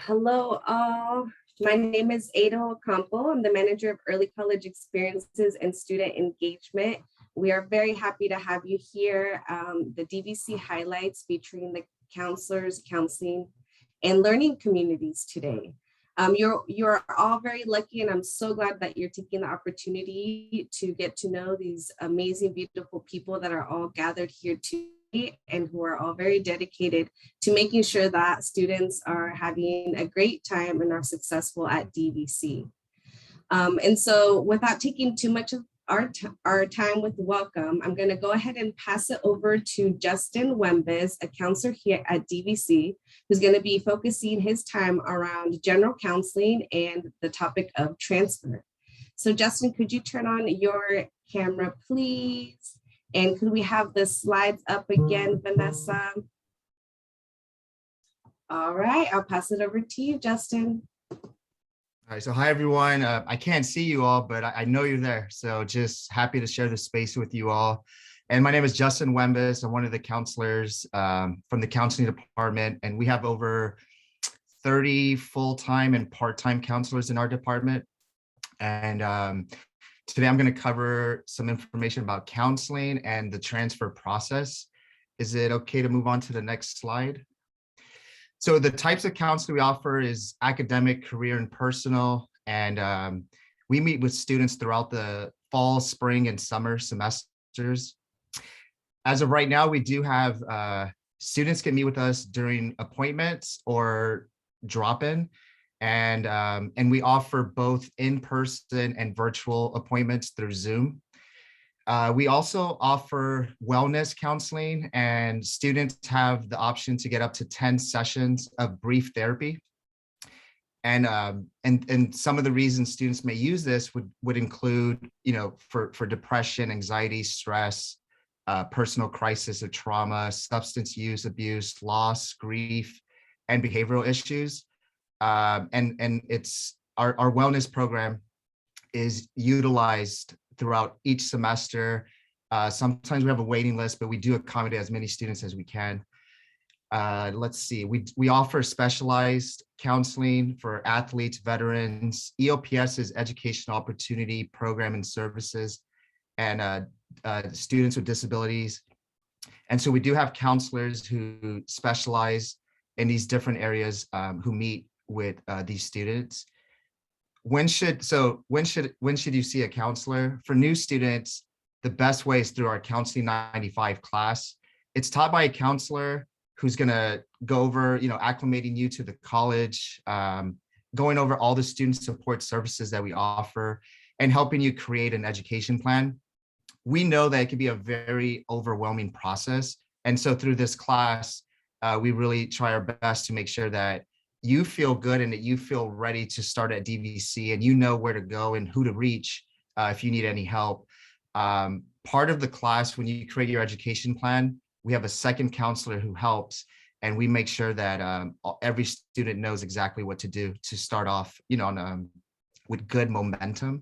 Hello, all. My name is Ada Ocampo. I'm the manager of early college experiences and student engagement. We are very happy to have you here. The DVC highlights featuring the counselors, counseling, and learning communities today. You're all very lucky, and I'm so glad that you're taking the opportunity to get to know these amazing, beautiful people that are all gathered here today and who are all very dedicated to making sure that students are having a great time and are successful at DVC. And so without taking too much of our time with welcome, I'm going to go ahead and pass it over to Justin Wembes, a counselor here at DVC, who's going to be focusing his time around general counseling and the topic of transfer. So Justin, could you turn on your camera, please? And could we have the slides up again, Vanessa? All right, I'll pass it over to you, Justin. All right, so hi everyone. I can't see you all, but I know you're there. So just happy to share the space with you all. And my name is Justin Wembes. I'm one of the counselors from the counseling department. And we have over 30 full-time and part-time counselors in our department. And today I'm going to cover some information about counseling and the transfer process. Is it okay to move on to the next slide? So the types of counseling we offer is academic, career, and personal. And we meet with students throughout the fall, spring, and summer semesters. As of right now, we do have students can meet with us during appointments or drop-in. And we offer both in-person and virtual appointments through Zoom. We also offer wellness counseling, and students have the option to get up to 10 sessions of brief therapy. And some of the reasons students may use this would include, for depression, anxiety, stress, personal crisis or trauma, substance use, abuse, loss, grief, and behavioral issues. And it's our wellness program is utilized throughout each semester. Sometimes we have a waiting list, but we do accommodate as many students as we can. Let's see, we offer specialized counseling for athletes, veterans. EOPS is Educational Opportunity Program and Services, and students with disabilities. And so we do have counselors who specialize in these different areas who meet with these students. When should you see a counselor? For new students, the best way is through our Counseling 95 class. It's taught by a counselor who's going to go over, acclimating you to the college, going over all the student support services that we offer, and helping you create an education plan. We know that it can be a very overwhelming process. And so through this class, we really try our best to make sure that you feel good and that you feel ready to start at DVC and you know where to go and who to reach if you need any help. Part of the class, when you create your education plan, we have a second counselor who helps, and we make sure that every student knows exactly what to do to start off, with good momentum.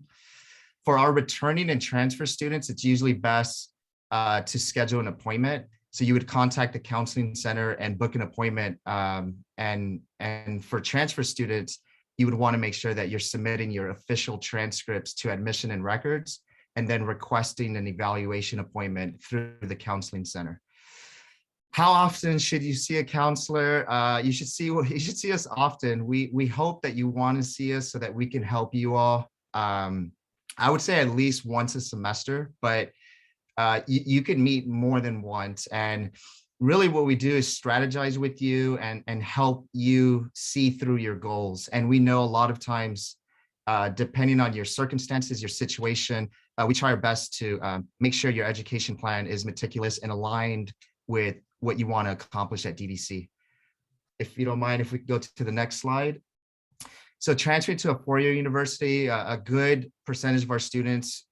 For our returning and transfer students, it's usually best to schedule an appointment. So you would contact the counseling center and book an appointment. And for transfer students, you would want to make sure that you're submitting your official transcripts to admission and records, and then requesting an evaluation appointment through the counseling center. How often should you see a counselor? You should see us often. We hope that you want to see us so that we can help you all. I would say at least once a semester, but you can meet more than once. And really what we do is strategize with you and help you see through your goals. And we know a lot of times, depending on your circumstances, your situation, we try our best to make sure your education plan is meticulous and aligned with what you want to accomplish at DVC. If you don't mind, if we go to the next slide. So transferring to a four-year university, a good percentage of our students,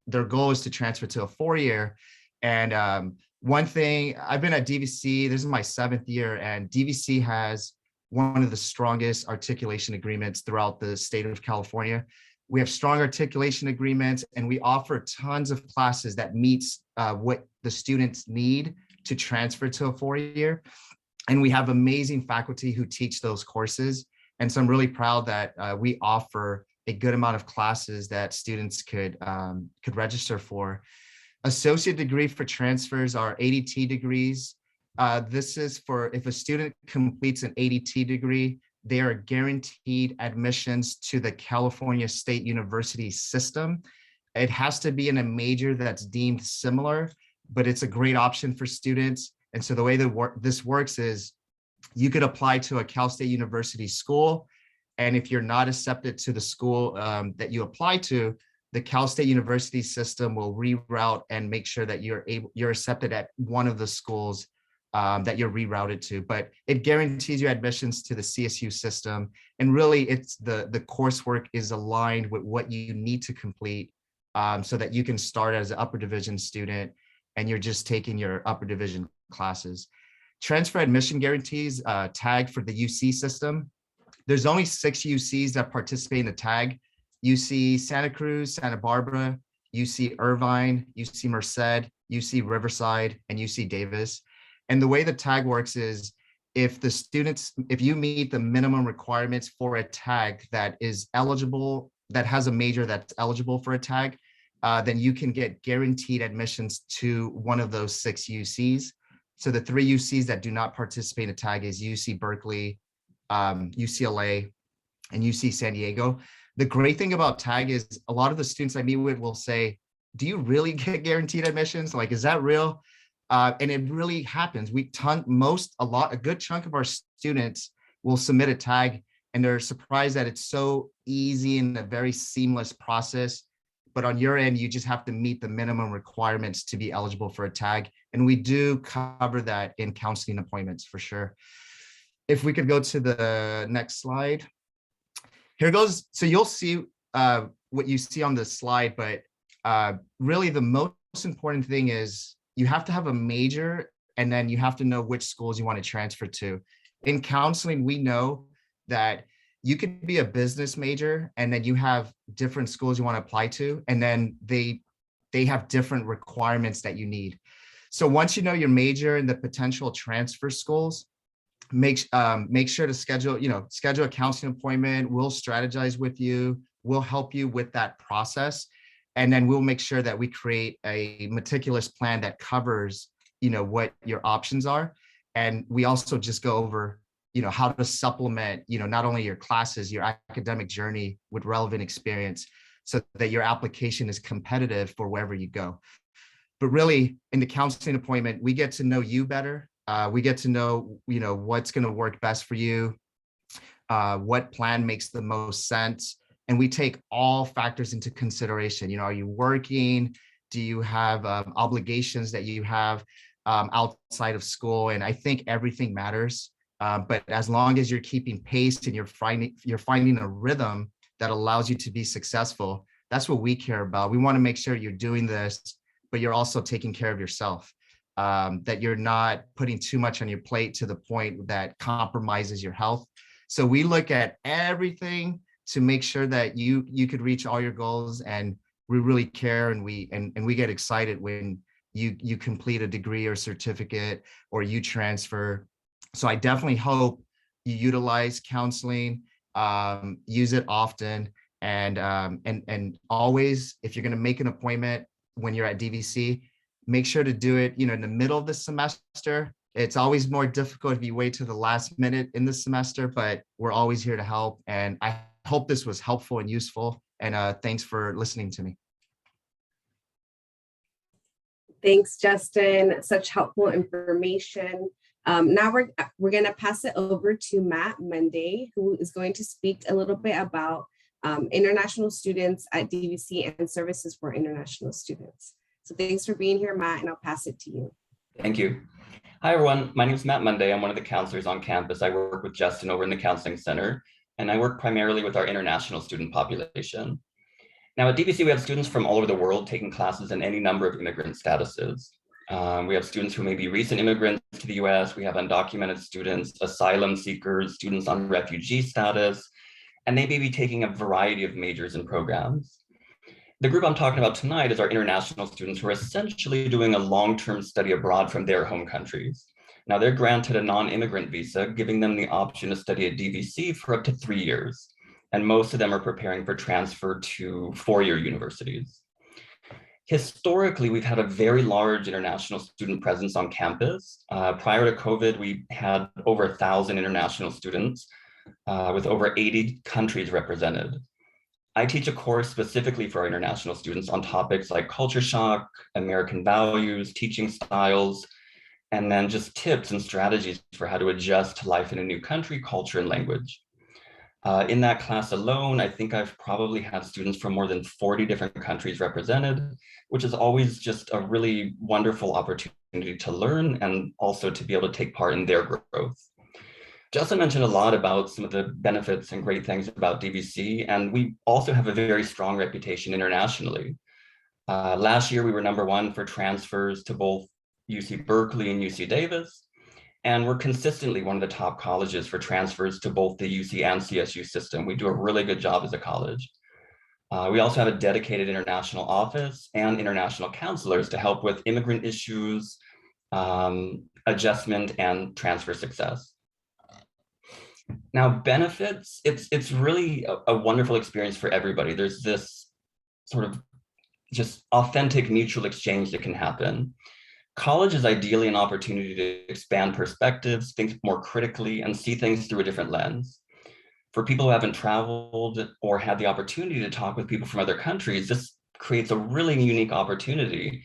their goal is to transfer to a four-year. And one thing, I've been at DVC, this is my 7th year, and DVC has one of the strongest articulation agreements throughout the state of California. We have strong articulation agreements, and we offer tons of classes that meets what the students need to transfer to a four-year. And we have amazing faculty who teach those courses. And so I'm really proud that we offer a good amount of classes that students could register for. Associate degree for transfers are ADT degrees. This is for if a student completes an ADT degree, they are guaranteed admissions to the California State University system. It has to be in a major that's deemed similar, but it's a great option for students. And so the way that this works is you could apply to a Cal State University school. And if you're not accepted to the school that you apply to, the Cal State University system will reroute and make sure that you're accepted at one of the schools that you're rerouted to. But it guarantees you admissions to the CSU system. And really, it's the coursework is aligned with what you need to complete so that you can start as an upper division student and you're just taking your upper division classes. Transfer admission guarantees, tag for the UC system. There's only 6 UCs that participate in the tag. UC Santa Cruz, Santa Barbara, UC Irvine, UC Merced, UC Riverside, and UC Davis. And the way the tag works is if you meet the minimum requirements for a tag that is eligible, that has a major that's eligible for a tag, then you can get guaranteed admissions to one of those 6 UCs. So the 3 UCs that do not participate in a tag is UC Berkeley, UCLA, and UC San Diego. The great thing about tag is a lot of the students I meet with will say, do you really get guaranteed admissions? Like, is that real? And it really happens. A good chunk of our students will submit a tag and they're surprised that it's so easy and a very seamless process. But on your end, you just have to meet the minimum requirements to be eligible for a tag. And we do cover that in counseling appointments for sure. If we could go to the next slide. Here goes. So you'll see what you see on the slide, but really the most important thing is you have to have a major and then you have to know which schools you want to transfer to. In counseling, we know that you could be a business major and then you have different schools you want to apply to, and then they have different requirements that you need. So once you know your major and the potential transfer schools, make sure to schedule a counseling appointment. We'll strategize with you. We'll help you with that process. And then we'll make sure that we create a meticulous plan that covers, what your options are. And we also just go over, how to supplement, not only your classes, your academic journey with relevant experience so that your application is competitive for wherever you go. But really in the counseling appointment, we get to know you better. We get to know, what's going to work best for you, what plan makes the most sense. And we take all factors into consideration. Are you working? Do you have obligations that you have outside of school? And I think everything matters. But as long as you're keeping pace and you're finding a rhythm that allows you to be successful, that's what we care about. We want to make sure you're doing this, but you're also taking care of yourself. That you're not putting too much on your plate to the point that compromises your health. So we look at everything to make sure that you could reach all your goals, and we really care, and we get excited when you complete a degree or certificate or you transfer. So I definitely hope you utilize counseling, use it often, and always, if you're going to make an appointment when you're at DVC, make sure to do it, in the middle of the semester. It's always more difficult if you wait to the last minute in the semester, but we're always here to help. And I hope this was helpful and useful. And thanks for listening to me. Thanks, Justin. Such helpful information. Now we're going to pass it over to Matt Monday, who is going to speak a little bit about international students at DVC and services for international students. So thanks for being here, Matt, and I'll pass it to you. Thank you. Hi, everyone. My name is Matt Monday. I'm one of the counselors on campus. I work with Justin over in the Counseling Center, and I work primarily with our international student population. Now at DVC, we have students from all over the world taking classes in any number of immigrant statuses. We have students who may be recent immigrants to the US. We have undocumented students, asylum seekers, students on refugee status, and they may be taking a variety of majors and programs. The group I'm talking about tonight is our international students who are essentially doing a long-term study abroad from their home countries. Now they're granted a non-immigrant visa, giving them the option to study at DVC for up to 3 years. And most of them are preparing for transfer to four-year universities. Historically, we've had a very large international student presence on campus. Prior to COVID, we had over 1,000 international students with over 80 countries represented. I teach a course specifically for our international students on topics like culture shock, American values, teaching styles, and then just tips and strategies for how to adjust to life in a new country, culture, and language. In that class alone, I think I've probably had students from more than 40 different countries represented, which is always just a really wonderful opportunity to learn and also to be able to take part in their growth. Justin mentioned a lot about some of the benefits and great things about DVC, and we also have a very strong reputation internationally. Last year, we were #1 for transfers to both UC Berkeley and UC Davis, and we're consistently one of the top colleges for transfers to both the UC and CSU system. We do a really good job as a college. We also have a dedicated international office and international counselors to help with immigrant issues, adjustment, and transfer success. Now, benefits, it's really a wonderful experience for everybody. There's this sort of just authentic mutual exchange that can happen. College is ideally an opportunity to expand perspectives, think more critically, and see things through a different lens. For people who haven't traveled or had the opportunity to talk with people from other countries, this creates a really unique opportunity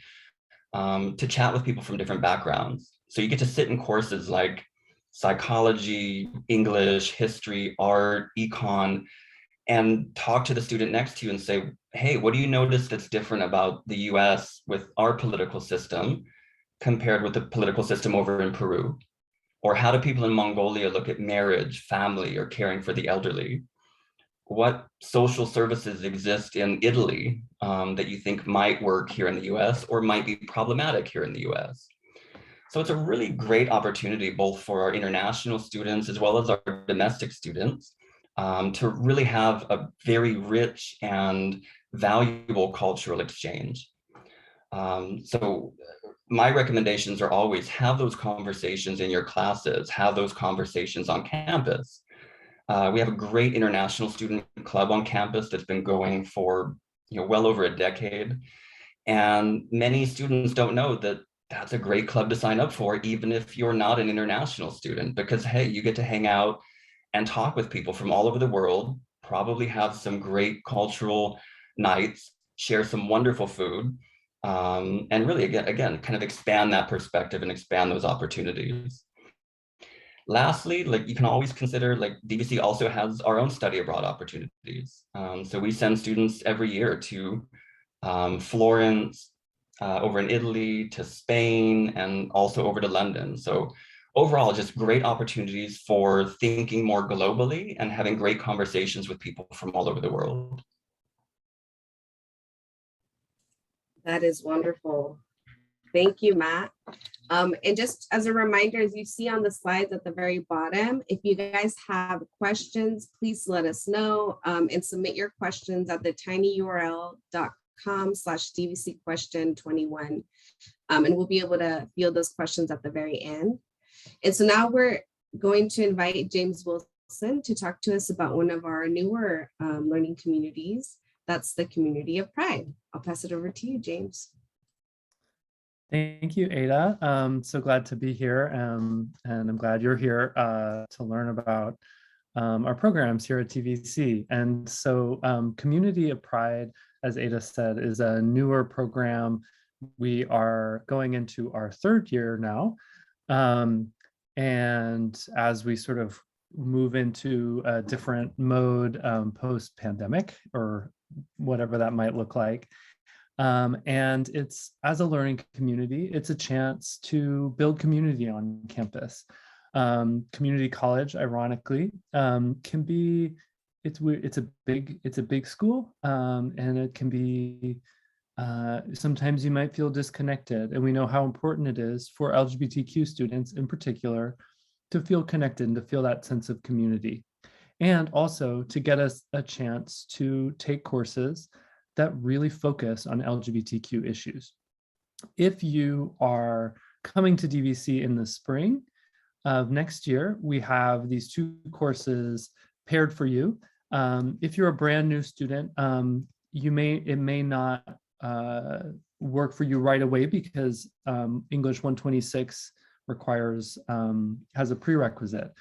to chat with people from different backgrounds. So you get to sit in courses like psychology, English, history, art, econ, and talk to the student next to you and say, hey, what do you notice that's different about the US with our political system compared with the political system over in Peru? Or how do people in Mongolia look at marriage, family, or caring for the elderly? What social services exist in Italy that you think might work here in the US or might be problematic here in the US? So it's a really great opportunity both for our international students as well as our domestic students to really have a very rich and valuable cultural exchange. So my recommendations are always have those conversations in your classes, have those conversations on campus. We have a great international student club on campus that's been going for well over a decade. And many students don't know that that's a great club to sign up for, even if you're not an international student, because hey, you get to hang out and talk with people from all over the world, probably have some great cultural nights, share some wonderful food, and really, again, kind of expand that perspective and expand those opportunities. Lastly, like you can always consider, like DVC also has our own study abroad opportunities. So we send students every year to Florence, over in Italy, to Spain, and also over to London. So overall, just great opportunities for thinking more globally and having great conversations with people from all over the world. That is wonderful. Thank you, Matt. And just as a reminder, as you see on the slides at the very bottom, if you guys have questions, please let us know and submit your questions at the tinyurl.com/DVC question 21. And we'll be able to field those questions at the very end. And so now we're going to invite James Wilson to talk to us about one of our newer learning communities. That's the community of Pride. I'll pass it over to you, James. Thank you, Ada. So glad to be here, and I'm glad you're here to learn about our programs here at DVC. And so Community of Pride, as Ada said, is a newer program. We are going into our 3rd year now. And as we sort of move into a different mode post-pandemic, or whatever that might look like. And it's, as a learning community, it's a chance to build community on campus. Community college, ironically, can be, it's a big school, and it can be, sometimes you might feel disconnected, and we know how important it is for LGBTQ students in particular to feel connected and to feel that sense of community. And also to get us a chance to take courses that really focus on LGBTQ issues. If you are coming to DVC in the spring of next year, we have these 2 courses paired for you. If you're a brand new student, it may not work for you right away because English 126 has a prerequisite.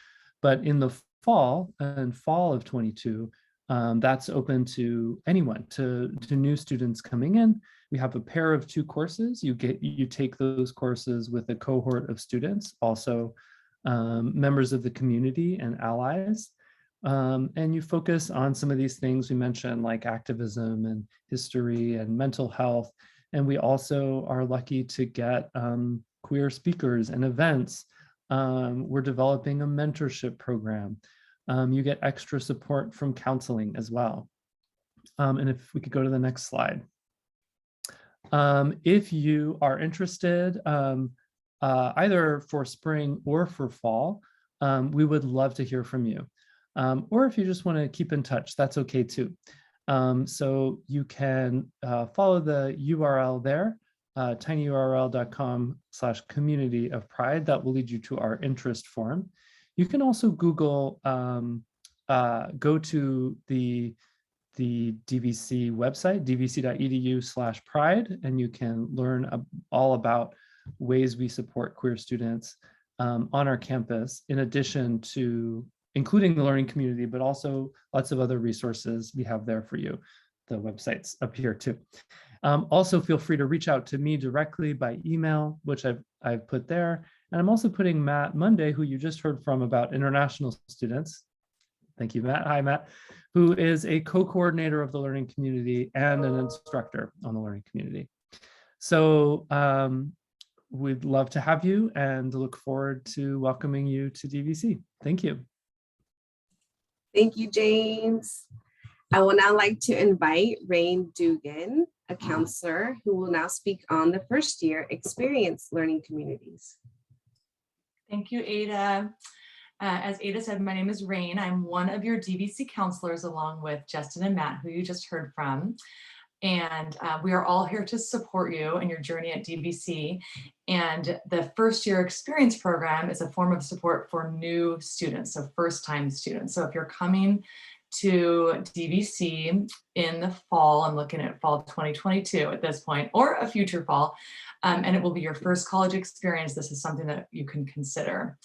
But in the fall of 22, that's open to anyone, to new students coming in. We have a pair of 2 courses. You take those courses with a cohort of students, also members of the community and allies. And you focus on some of these things we mentioned, like activism and history and mental health. And we also are lucky to get queer speakers and events. We're developing a mentorship program. You get extra support from counseling as well. And if we could go to the next slide. If you are interested, either for spring or for fall, we would love to hear from you. Or if you just want to keep in touch, that's okay too. So you can follow the URL there, tinyurl.com/community of pride. That will lead you to our interest form. You can also Google, go to the DVC website, dvc.edu/pride, and you can learn all about ways we support queer students on our campus, in addition to including the learning community, but also lots of other resources we have there for you. The website's up here too. Also, feel free to reach out to me directly by email, which I've put there. And I'm also putting Matt Monday, who you just heard from about international students. Thank you, Matt. Hi, Matt, who is a co-coordinator of the learning community and an instructor on the learning community. So we'd love to have you and look forward to welcoming you to DVC. Thank you. Thank you, James. I will now like to invite Rain Dugan, a counselor, who will now speak on the first year experience learning communities. Thank you, Ada. As Ada said, my name is Rain. I'm one of your DVC counselors, along with Justin and Matt, who you just heard from. And we are all here to support you in your journey at DVC. And the first year experience program is a form of support for new students, so first-time students. So if you're coming to DVC in the fall, I'm looking at fall 2022 at this point, or a future fall, and it will be your first college experience, this is something that you can consider.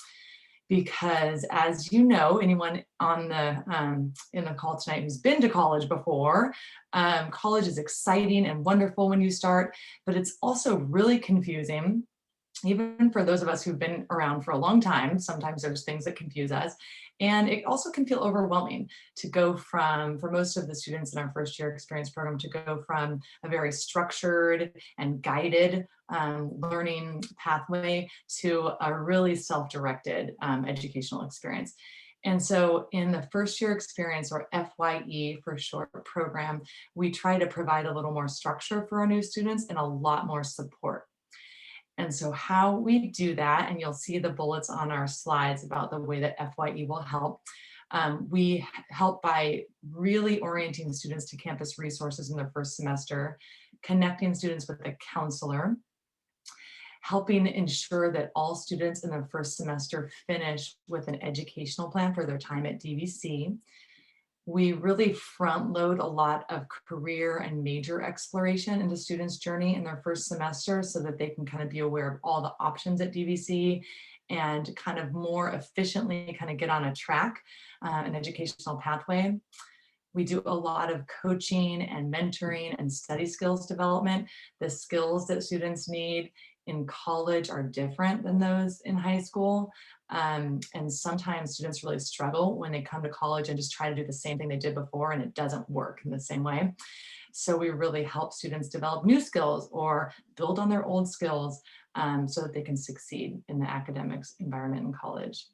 Because as you know, anyone on the in the call tonight who's been to college before, college is exciting and wonderful when you start, but it's also really confusing. Even for those of us who've been around for a long time, sometimes there's things that confuse us. And it also can feel overwhelming to go from, for most of the students in our first year experience program, to go from a very structured and guided learning pathway to a really self-directed educational experience. And so in the first year experience, or FYE for short program, we try to provide a little more structure for our new students and a lot more support. And so how we do that, and you'll see the bullets on our slides about the way that FYE will help. We help by really orienting students to campus resources in their first semester, connecting students with a counselor, helping ensure that all students in their first semester finish with an educational plan for their time at DVC. We really front load a lot of career and major exploration into students' journey in their first semester so that they can kind of be aware of all the options at DVC and kind of more efficiently kind of get on a track, an educational pathway. We do a lot of coaching and mentoring and study skills development. The skills that students need in college are different than those in high school. And sometimes students really struggle when they come to college and just try to do the same thing they did before, and it doesn't work in the same way. So we really help students develop new skills or build on their old skills so that they can succeed in the academics environment in college.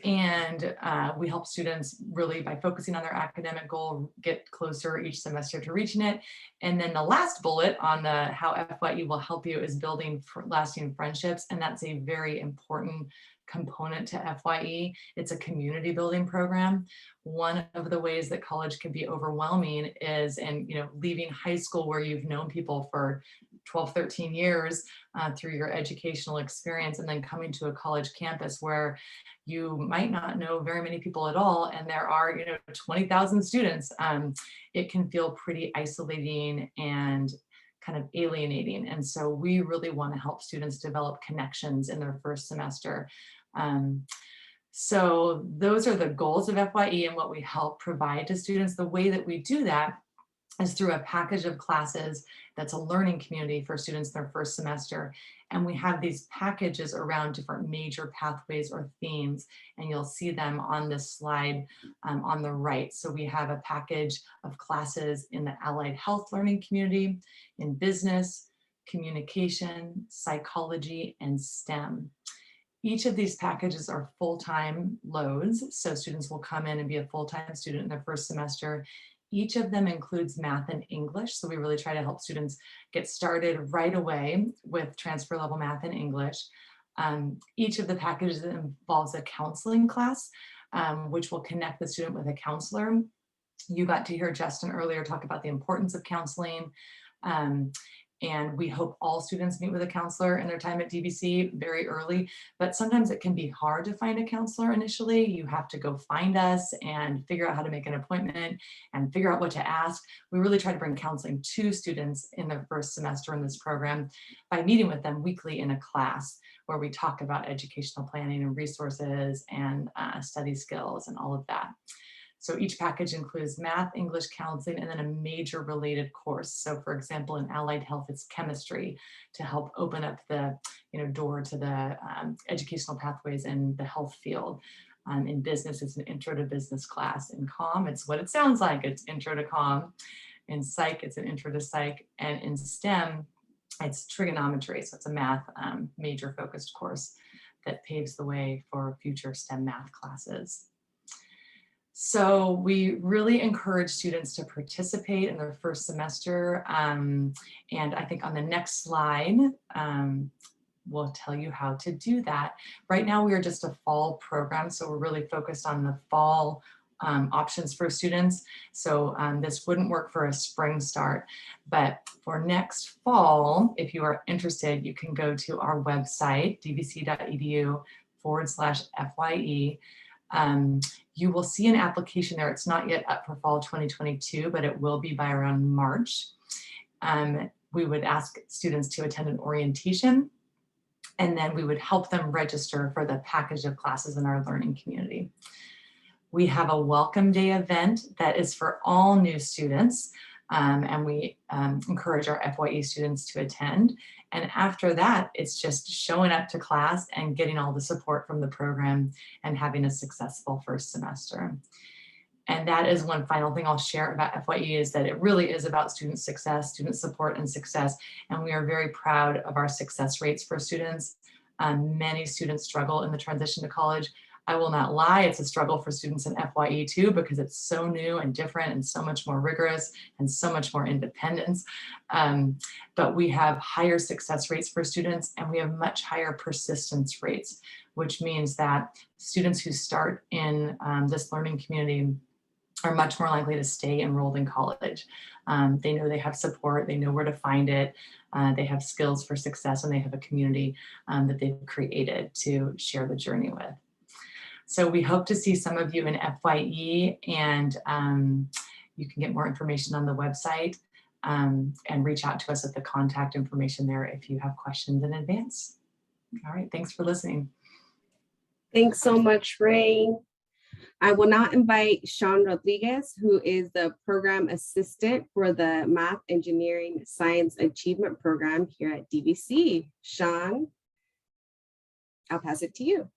And we help students really by focusing on their academic goal, get closer each semester to reaching it. And then the last bullet on the how FYE will help you is building lasting friendships. And that's a very important component to FYE. It's a community building program. One of the ways that college can be overwhelming is, and leaving high school where you've known people for 12, 13 years through your educational experience, and then coming to a college campus where you might not know very many people at all, and there are 20,000 students, it can feel pretty isolating and kind of alienating. And so we really want to help students develop connections in their first semester. So those are the goals of FYE and what we help provide to students. The way that we do that is through a package of classes that's a learning community for students in their first semester. And we have these packages around different major pathways or themes, and you'll see them on this slide on the right. So we have a package of classes in the allied health learning community, in business, communication, psychology, and STEM. Each of these packages are full-time loads, so students will come in and be a full-time student in their first semester. Each of them includes math and English, so we really try to help students get started right away with transfer level math and English. Each of the packages involves a counseling class, which will connect the student with a counselor. You got to hear Justin earlier talk about the importance of counseling. And we hope all students meet with a counselor in their time at DVC very early, but sometimes it can be hard to find a counselor initially. You have to go find us and figure out how to make an appointment and figure out what to ask. We really try to bring counseling to students in their first semester in this program by meeting with them weekly in a class where we talk about educational planning and resources and study skills and all of that. So each package includes math, English, counseling, and then a major related course. So for example, in allied health, it's chemistry to help open up the door to the educational pathways in the health field. In business, it's an intro to business class. In comm, it's what it sounds like, it's intro to comm. In psych, it's an intro to psych. And in STEM, it's trigonometry. So it's a math major focused course that paves the way for future STEM math classes. So we really encourage students to participate in their first semester. And I think on the next slide, we'll tell you how to do that. Right now, we are just a fall program, so we're really focused on the fall options for students. So this wouldn't work for a spring start, but for next fall, if you are interested, you can go to our website, dvc.edu/FYE. You will see an application there. It's not yet up for fall 2022, but it will be by around March. We would ask students to attend an orientation, and then we would help them register for the package of classes in our learning community. We have a welcome day event that is for all new students, and we encourage our FYE students to attend. And after that, it's just showing up to class and getting all the support from the program and having a successful first semester. And that is one final thing I'll share about FYE, is that it really is about student success, student support and success. And we are very proud of our success rates for students. Many students struggle in the transition to college. I will not lie, it's a struggle for students in FYE too, because it's so new and different and so much more rigorous and so much more independence. But we have higher success rates for students, and we have much higher persistence rates, which means that students who start in this learning community are much more likely to stay enrolled in college. They know they have support, they know where to find it, they have skills for success, and they have a community that they've created to share the journey with. So we hope to see some of you in FYE, and you can get more information on the website and reach out to us at the contact information there if you have questions in advance. All right, thanks for listening. Thanks so much, Ray. I will now invite Sean Rodriguez, who is the program assistant for the Math, Engineering, Science Achievement Program here at DVC. Sean, I'll pass it to you.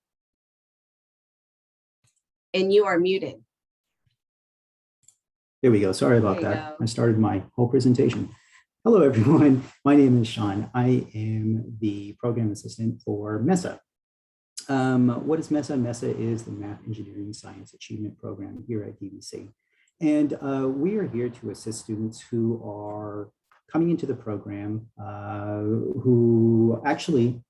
And you are muted. There we go. Sorry about that. I started my whole presentation. Hello, everyone. My name is Sean. I am the program assistant for Mesa. What is Mesa? Mesa is the Math, Engineering, Science Achievement Program here at DVC. And we are here to assist students who are coming into the program who actually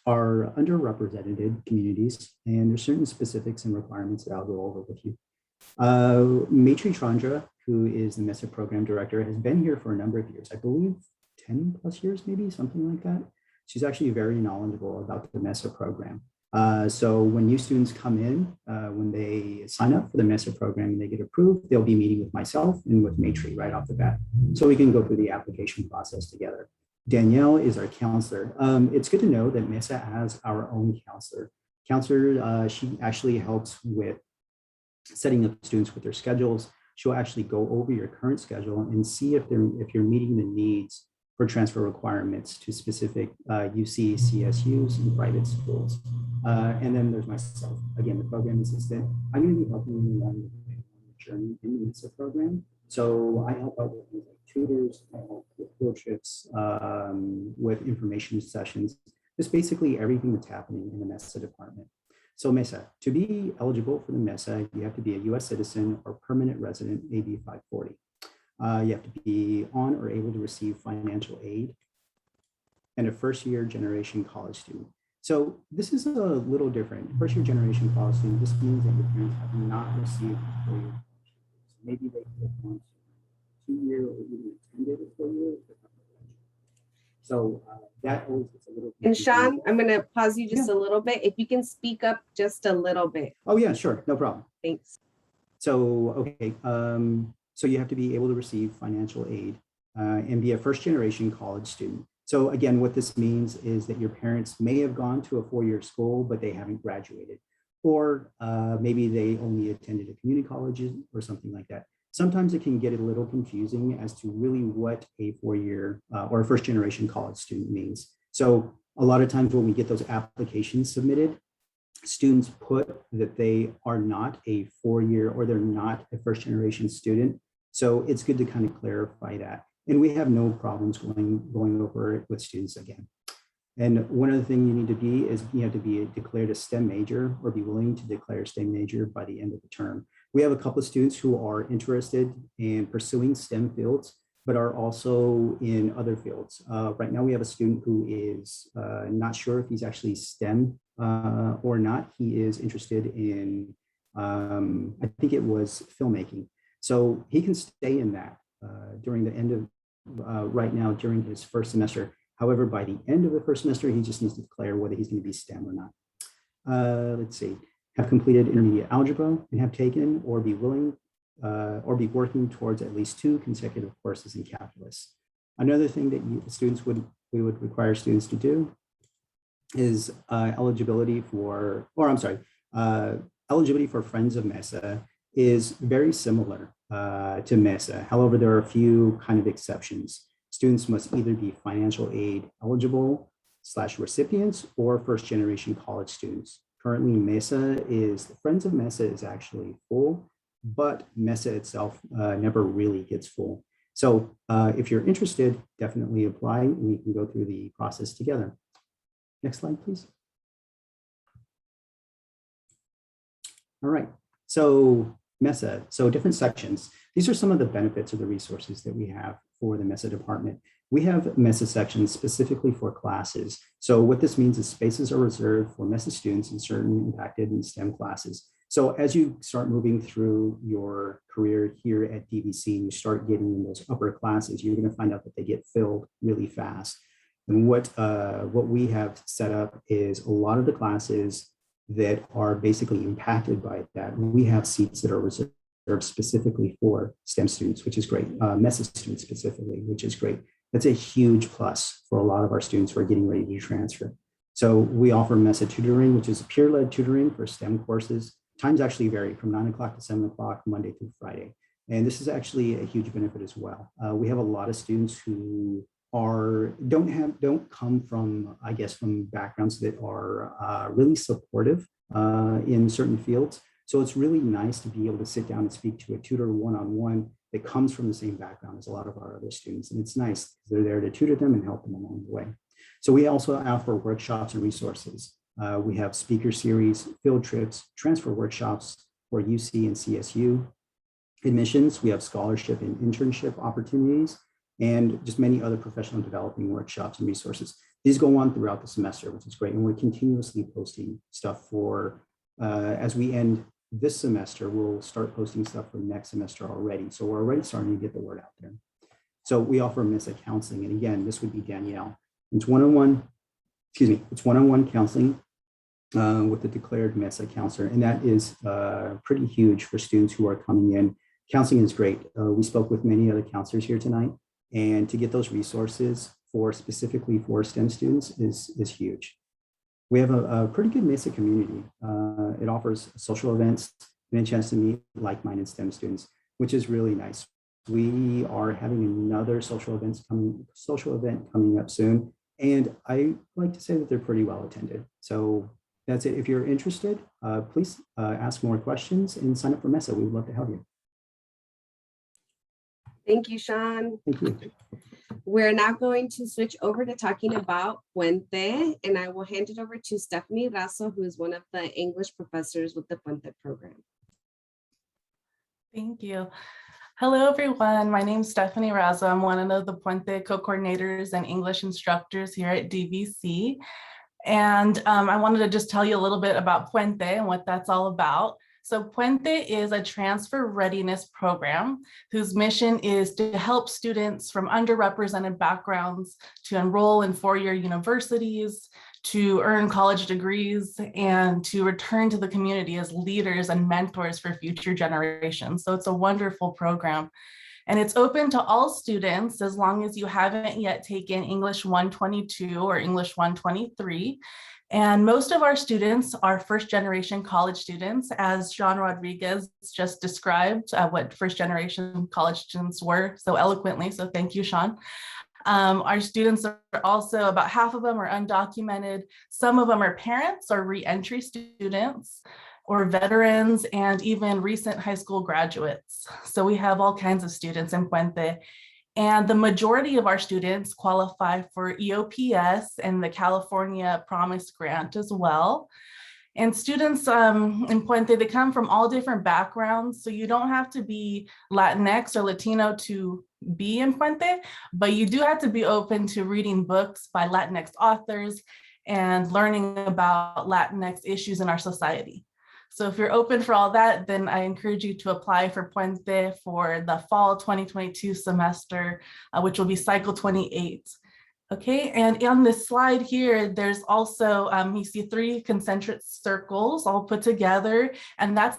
are underrepresented communities, and there's certain specifics and requirements that I'll go over with you. Maitri Chandra, who is the Mesa program director, has been here for a number of years, I believe 10 plus years, maybe something like that. She's actually very knowledgeable about the Mesa program. So when new students come in, when they sign up for the Mesa program and they get approved, they'll be meeting with myself and with Matri right off the bat. So we can go through the application process together. Danielle is our counselor. It's good to know that Mesa has our own counselor. She actually helps with setting up students with their schedules. She'll actually go over your current schedule and see if you're meeting the needs for transfer requirements to specific UC, CSUs, and private schools. And then there's myself, again, the program assistant. I'm going to be helping you along the journey in the Mesa program. So I help out with things like tutors, I help with field trips, with information sessions, just basically everything that's happening in the Mesa department. So Mesa, to be eligible for the Mesa, you have to be a US citizen or permanent resident, AB 540. You have to be on or able to receive financial aid and a first-year generation college student. So this is a little different. First-year generation college student, this means that your parents have not received a four-year. Maybe they could have gone to 2-year or even attended a 4-year. So that always gets a little. And Sean, I'm going to pause you just a little bit. If you can speak up just a little bit. Oh yeah, sure, no problem. Thanks. So, okay. So you have to be able to receive financial aid and be a first-generation college student. So again, what this means is that your parents may have gone to a 4-year school, but they haven't graduated. Or maybe they only attended a community college or something like that. Sometimes it can get a little confusing as to really what a 4-year or a first-generation college student means. So a lot of times when we get those applications submitted, students put that they are not a 4-year or they're not a first-generation student. So it's good to kind of clarify that. And we have no problems going over it with students again. And one other thing you need to be is you have to be declared a STEM major or be willing to declare a STEM major by the end of the term. We have a couple of students who are interested in pursuing STEM fields, but are also in other fields. Right now we have a student who is not sure if he's actually STEM or not. He is interested in, I think it was filmmaking. So he can stay in that during the end of, right now during his first semester. However, by the end of the first semester, he just needs to declare whether he's going to be STEM or not. Let's see, have completed intermediate algebra and have taken or be willing or be working towards at least 2 consecutive courses in calculus. Another thing that we would require students to do is eligibility for Friends of Mesa is very similar to Mesa. However, there are a few kind of exceptions. Students must either be financial aid eligible / recipients or first-generation college students. Currently, Friends of Mesa is actually full, but Mesa itself never really gets full. So if you're interested, definitely apply and we can go through the process together. Next slide, please. All right, so Mesa, so different sections. These are some of the benefits of the resources that we have for the Mesa department. We have Mesa sections specifically for classes. So what this means is spaces are reserved for Mesa students in certain impacted and STEM classes. So as you start moving through your career here at DVC and you start getting in those upper classes, you're going to find out that they get filled really fast. And what we have set up is a lot of the classes that are basically impacted by that. We have seats that are reserved specifically for STEM students, which is great. Mesa students specifically, which is great. That's a huge plus for a lot of our students who are getting ready to transfer. So we offer Mesa tutoring, which is peer-led tutoring for STEM courses. Times actually vary from 9 o'clock to 7 o'clock, Monday through Friday. And this is actually a huge benefit as well. We have a lot of students who don't come from, I guess, from backgrounds that are really supportive in certain fields. So it's really nice to be able to sit down and speak to a tutor one-on-one that comes from the same background as a lot of our other students. And it's nice because they're there to tutor them and help them along the way. So we also offer workshops and resources. We have speaker series, field trips, transfer workshops for UC and CSU. Admissions, we have scholarship and internship opportunities, and just many other professional developing workshops and resources. These go on throughout the semester, which is great. And we're continuously posting stuff for, as we end this semester, we'll start posting stuff for next semester already. So we're already starting to get the word out there. So we offer Mesa counseling. And again, this would be Danielle. It's one-on-one, it's one-on-one counseling with the declared Mesa counselor. And that is pretty huge for students who are coming in. Counseling is great. We spoke with many other counselors here tonight, and to get those resources specifically for STEM students is huge. We have a pretty good Mesa community. It offers social events and a chance to meet like-minded STEM students, which is really nice. We are having another social event coming up soon, and I like to say that they're pretty well attended. So that's it. If you're interested, please ask more questions and sign up for Mesa. We would love to help you. Thank you, Sean. Thank you. We're now going to switch over to talking about Puente, and I will hand it over to Stephanie Razo, who is one of the English professors with the Puente program. Thank you. Hello, everyone. My name is Stephanie Razo. I'm one of the Puente co-coordinators and English instructors here at DVC. And I wanted to just tell you a little bit about Puente and what that's all about. So Puente is a transfer readiness program whose mission is to help students from underrepresented backgrounds to enroll in four-year universities, to earn college degrees, and to return to the community as leaders and mentors for future generations. So it's a wonderful program. And it's open to all students as long as you haven't yet taken English 122 or English 123. And most of our students are first generation college students, as John Rodriguez just described what first generation college students were so eloquently. So thank you, Sean. Our students are also, about half of them are undocumented. Some of them are parents or re-entry students or veterans, and even recent high school graduates. So we have all kinds of students in Puente. And the majority of our students qualify for EOPS and the California Promise Grant as well. And students in Puente, they come from all different backgrounds. So you don't have to be Latinx or Latino to be in Puente, but you do have to be open to reading books by Latinx authors and learning about Latinx issues in our society. So if you're open for all that, then I encourage you to apply for Puente for the fall 2022 semester, which will be cycle 28. Okay, and on this slide here, there's also, you see 3 concentric circles all put together, and that's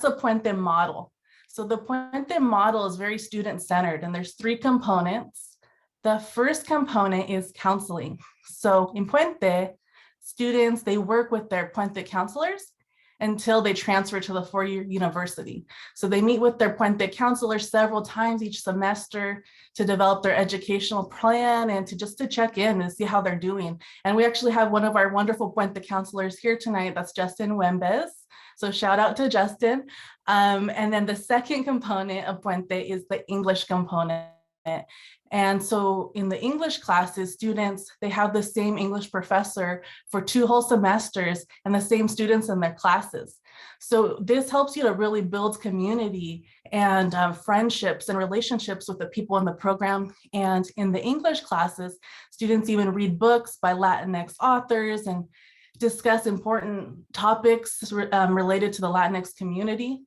a Puente model. So the Puente model is very student-centered, and there's 3 components. The first component is counseling. So in Puente, students, they work with their Puente counselors until they transfer to the four-year university. So they meet with their Puente counselors several times each semester to develop their educational plan and to check in and see how they're doing. And we actually have one of our wonderful Puente counselors here tonight, that's Justin Wembes. So shout out to Justin. And then the second component of Puente is the English component. And so in the English classes, students, they have the same English professor for 2 whole semesters and the same students in their classes. So this helps you to really build community and friendships and relationships with the people in the program. And in the English classes, students even read books by Latinx authors and discuss important topics related to the Latinx community.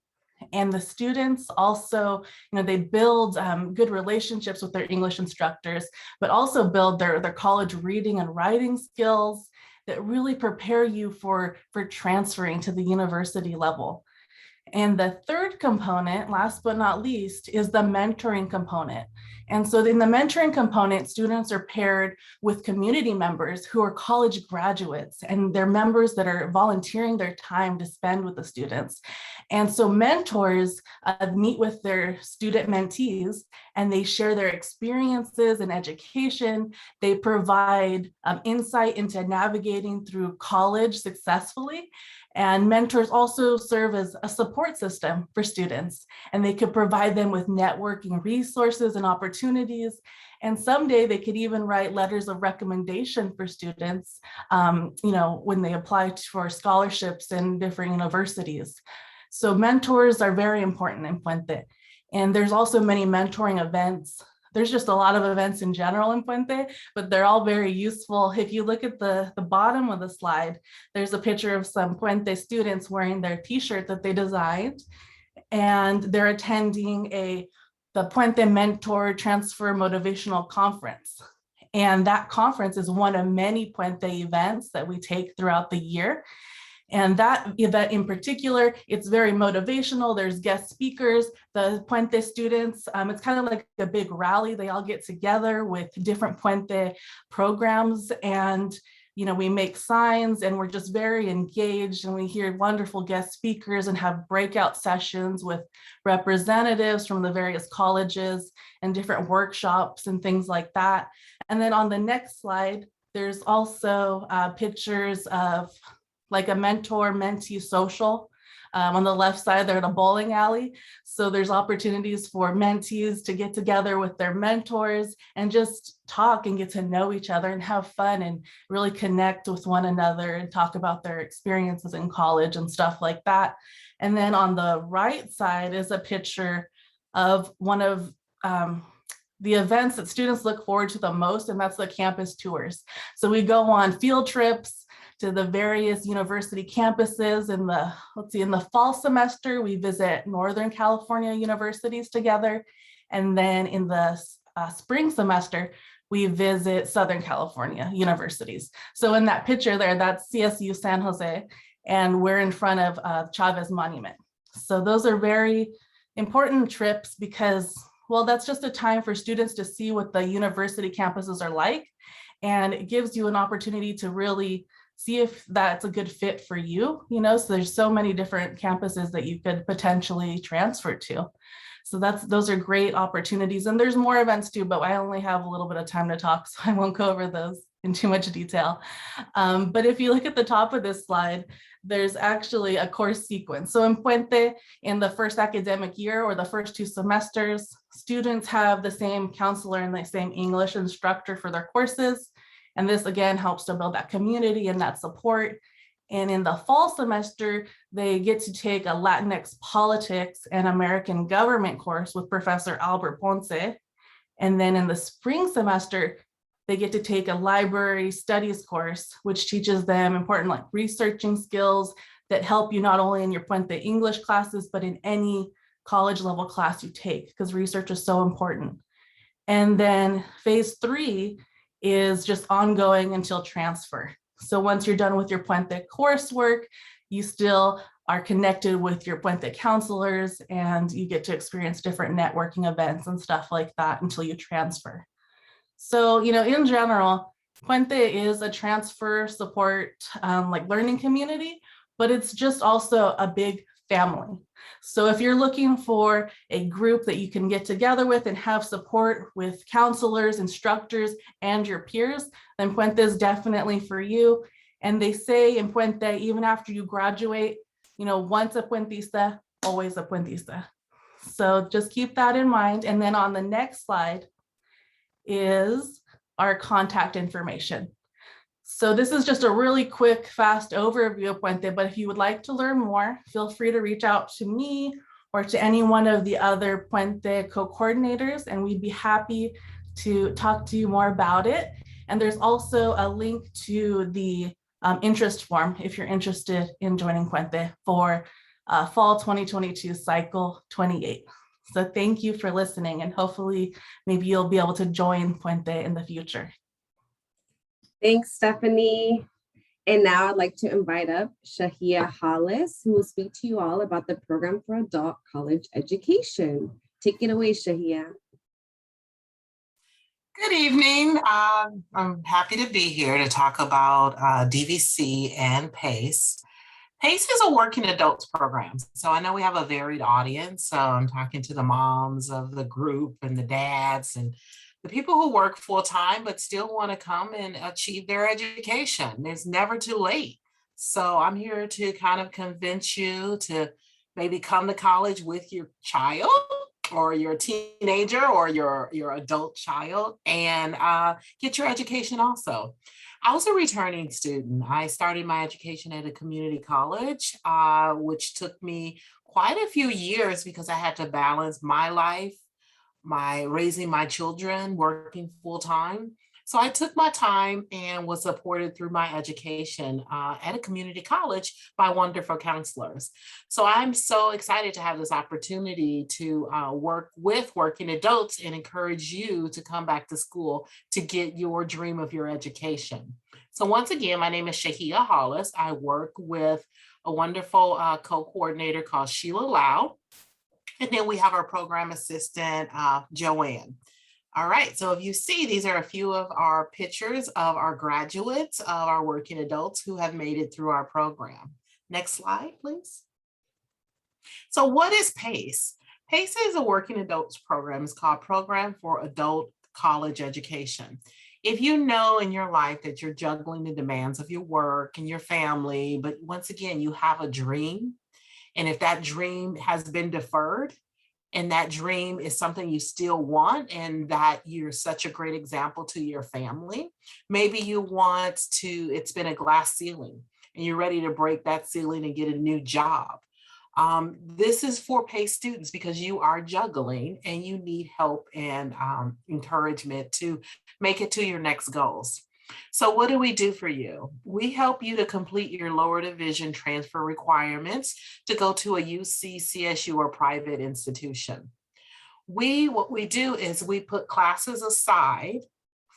And the students also, they build good relationships with their English instructors, but also build their college reading and writing skills that really prepare you for transferring to the university level. And the third component, last but not least, is the mentoring component. And so in the mentoring component, students are paired with community members who are college graduates, and they're members that are volunteering their time to spend with the students. And so mentors meet with their student mentees, and they share their experiences in education. They provide insight into navigating through college successfully. And mentors also serve as a support system for students, and they could provide them with networking resources and opportunities. And someday they could even write letters of recommendation for students, when they apply for scholarships in different universities. So mentors are very important in Puente. And there's also many mentoring events. There's just a lot of events in general in Puente, but they're all very useful. If you look at the bottom of the slide, there's a picture of some Puente students wearing their t-shirt that they designed, and they're attending a the Puente Mentor Transfer Motivational Conference. And that conference is one of many Puente events that we take throughout the year. And that event in particular, it's very motivational. There's guest speakers, the Puente students. It's kind of like a big rally. They all get together with different Puente programs, and we make signs, and we're just very engaged, and we hear wonderful guest speakers and have breakout sessions with representatives from the various colleges and different workshops and things like that. And then on the next slide, there's also pictures of like a mentor-mentee social. On the left side, they're at a bowling alley. So there's opportunities for mentees to get together with their mentors and just talk and get to know each other and have fun and really connect with one another and talk about their experiences in college and stuff like that. And then on the right side is a picture of one of the events that students look forward to the most, and that's the campus tours. So we go on field trips to the various university campuses. In the fall semester, we visit Northern California universities together. And then in the spring semester, we visit Southern California universities. So in that picture there, that's CSU San Jose, and we're in front of Chavez Monument. So those are very important trips because, well, that's just a time for students to see what the university campuses are like. And it gives you an opportunity to really see if that's a good fit for you, so there's so many different campuses that you could potentially transfer to. So those are great opportunities. And there's more events too, but I only have a little bit of time to talk, so I won't go over those in too much detail. But if you look at the top of this slide, there's actually a course sequence. So in Puente, in the first academic year or the first 2 semesters, students have the same counselor and the same English instructor for their courses. And this again helps to build that community and that support. And in the fall semester, they get to take a Latinx politics and American government course with Professor Albert Ponce. And then in the spring semester, they get to take a library studies course, which teaches them important like researching skills that help you not only in your Puente English classes, but in any college level class you take, because research is so important. And then phase 3 is just ongoing until transfer. So once you're done with your Puente coursework, you still are connected with your Puente counselors, and you get to experience different networking events and stuff like that until you transfer. So, in general, Puente is a transfer support like learning community, but it's just also a big family. So if you're looking for a group that you can get together with and have support with counselors, instructors, and your peers, then Puente is definitely for you. And they say in Puente, even after you graduate, once a Puentista, always a Puentista. So just keep that in mind. And then on the next slide is our contact information. So this is just a really quick, fast overview of Puente, but if you would like to learn more, feel free to reach out to me or to any one of the other Puente co-coordinators, and we'd be happy to talk to you more about it. And there's also a link to the interest form if you're interested in joining Puente for fall 2022 cycle 28. So thank you for listening, and hopefully maybe you'll be able to join Puente in the future. Thanks, Stephanie. And now I'd like to invite up Shahia Hollis, who will speak to you all about the program for adult college education. Take it away, Shahia. Good evening. I'm happy to be here to talk about DVC and PACE. PACE is a working adults program. So I know we have a varied audience. So I'm talking to the moms of the group and the dads and the people who work full time, but still want to come and achieve their education. It's never too late. So I'm here to kind of convince you to maybe come to college with your child or your teenager or your adult child and get your education also. I was a returning student. I started my education at a community college, which took me quite a few years because I had to balance my life, raising my children, working full time, So I took my time and was supported through my education at a community college by wonderful counselors. So I'm so excited to have this opportunity to work with working adults and encourage you to come back to school to get your dream of your education. So once again, my name is Shahia Hollis. I work with a wonderful co-coordinator called Sheila Lau. And then we have our program assistant, Joanne. All right, so if you see, these are a few of our pictures of our graduates, of our working adults who have made it through our program. Next slide, please. So what is PACE? PACE is a working adults program. It's called Program for Adult College Education. If you know in your life that you're juggling the demands of your work and your family, but once again, you have a dream, and if that dream has been deferred, and that dream is something you still want, and that you're such a great example to your family. Maybe you want to, it's been a glass ceiling and you're ready to break that ceiling and get a new job. This is for PACE students because you are juggling and you need help and encouragement to make it to your next goals. So what do we do for you? We help you to complete your lower division transfer requirements to go to a UC, CSU, or private institution. What we do is we put classes aside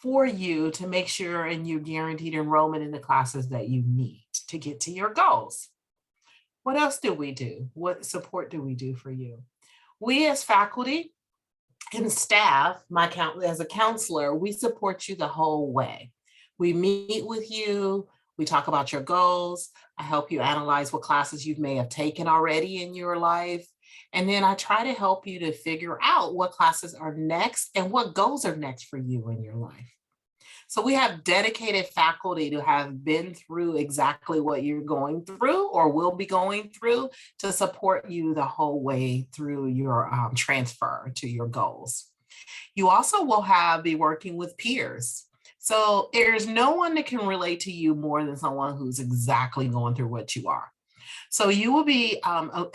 for you to make sure and you're guaranteed enrollment in the classes that you need to get to your goals. What else do we do? What support do we do for you? We as faculty and staff, as a counselor, we support you the whole way. We meet with you, we talk about your goals, I help you analyze what classes you may have taken already in your life, and then I try to help you to figure out what classes are next and what goals are next for you in your life. So we have dedicated faculty to have been through exactly what you're going through or will be going through to support you the whole way through your transfer to your goals. You also will be working with peers. So there's no one that can relate to you more than someone who's exactly going through what you are. So you will be,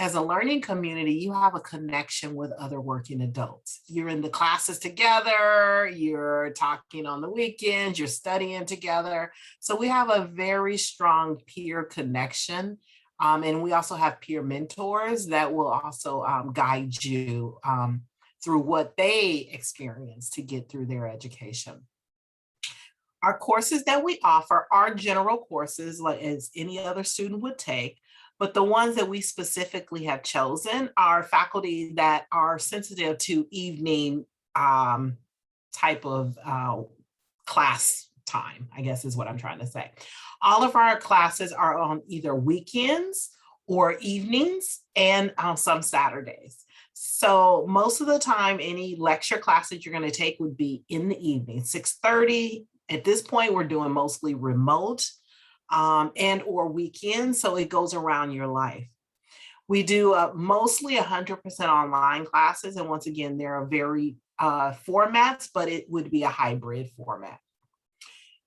as a learning community, you have a connection with other working adults. You're in the classes together, you're talking on the weekends, you're studying together. So we have a very strong peer connection. And we also have peer mentors that will also guide you through what they experience to get through their education. Our courses that we offer are general courses like as any other student would take, but the ones that we specifically have chosen are faculty that are sensitive to evening type of class time, I guess is what I'm trying to say. All of our classes are on either weekends or evenings and some Saturdays. So most of the time, any lecture classes you're going to take would be in the evening, 6:30. At this point, we're doing mostly remote and or weekends, so it goes around your life. We do mostly 100% online classes, and once again, there are very formats, but it would be a hybrid format.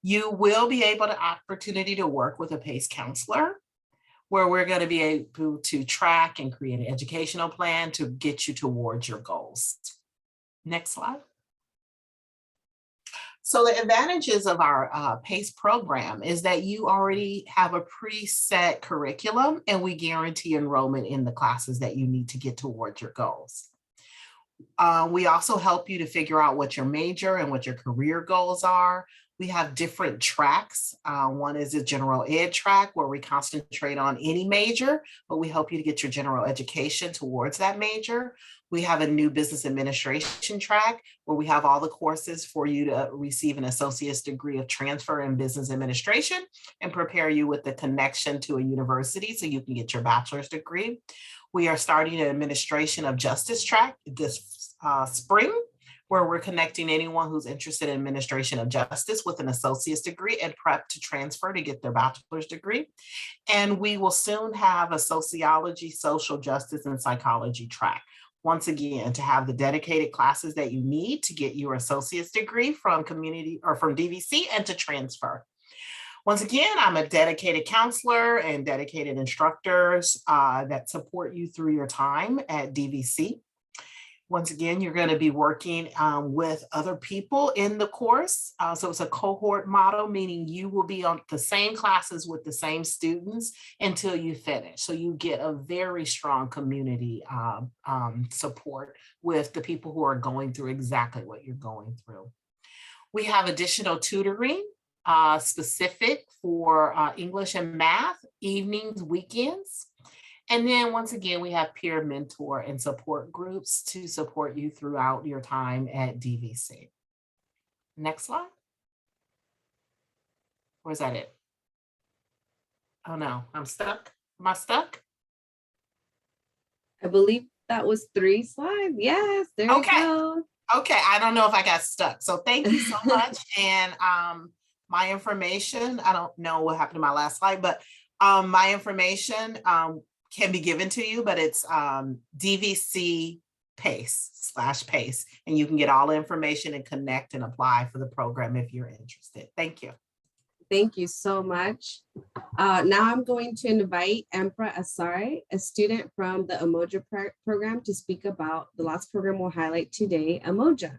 You will be able to opportunity to work with a PACE counselor, where we're going to be able to track and create an educational plan to get you towards your goals. Next slide. So the advantages of our PACE program is that you already have a preset curriculum and we guarantee enrollment in the classes that you need to get towards your goals. We also help you to figure out what your major and what your career goals are. We have different tracks. One is a general ed track where we concentrate on any major, but we help you to get your general education towards that major. We have a new business administration track where we have all the courses for you to receive an associate's degree of transfer in business administration and prepare you with the connection to a university so you can get your bachelor's degree. We are starting an administration of justice track this spring, where we're connecting anyone who's interested in administration of justice with an associate's degree and prep to transfer to get their bachelor's degree. And we will soon have a sociology, social justice, and psychology track. Once again, to have the dedicated classes that you need to get your associate's degree from community or from DVC and to transfer. Once again, I'm a dedicated counselor and dedicated instructors that support you through your time at DVC. Once again, you're going to be working with other people in the course. So it's a cohort model, meaning you will be on the same classes with the same students until you finish. So you get a very strong community support with the people who are going through exactly what you're going through. We have additional tutoring specific for English and math, evenings, weekends. And then once again, we have peer mentor and support groups to support you throughout your time at DVC. Next slide. Or is that it? Oh no, I'm stuck. Am I stuck? I believe that was 3 slides. Yes, there you go. Okay, I don't know if I got stuck. So thank you so much. And my information, I don't know what happened to my last slide, but my information can be given to you, but it's DVC PACE/PACE, and you can get all the information and connect and apply for the program if you're interested. Thank you. Thank you so much. Now I'm going to invite Emperor Asari, a student from the Umoja program, to speak about the last program we'll highlight today, Umoja.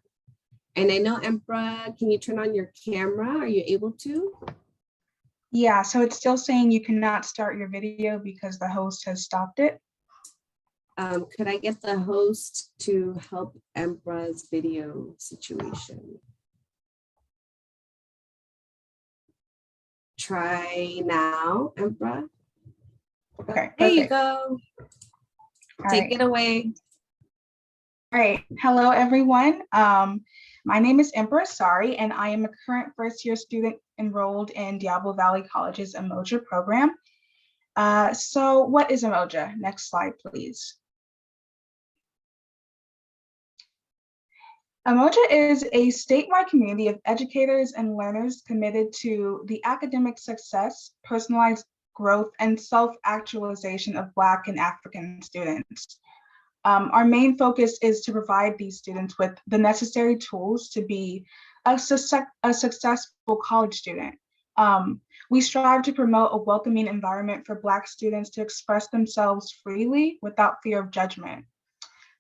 And I know, Emperor, can you turn on your camera? Are you able to? Yeah, so it's still saying you cannot start your video because the host has stopped it. Could I get the host to help Emperor's video situation? Try now, Emperor. Okay, There you perfect. go. All Take right. it away. All right, hello everyone. My name is Emperor Asari, and I am a current first-year student enrolled in Diablo Valley College's Umoja program. So what is Umoja? Next slide, please. Umoja is a statewide community of educators and learners committed to the academic success, personalized growth, and self-actualization of Black and African students. Our main focus is to provide these students with the necessary tools to be a successful college student. We strive to promote a welcoming environment for Black students to express themselves freely without fear of judgment.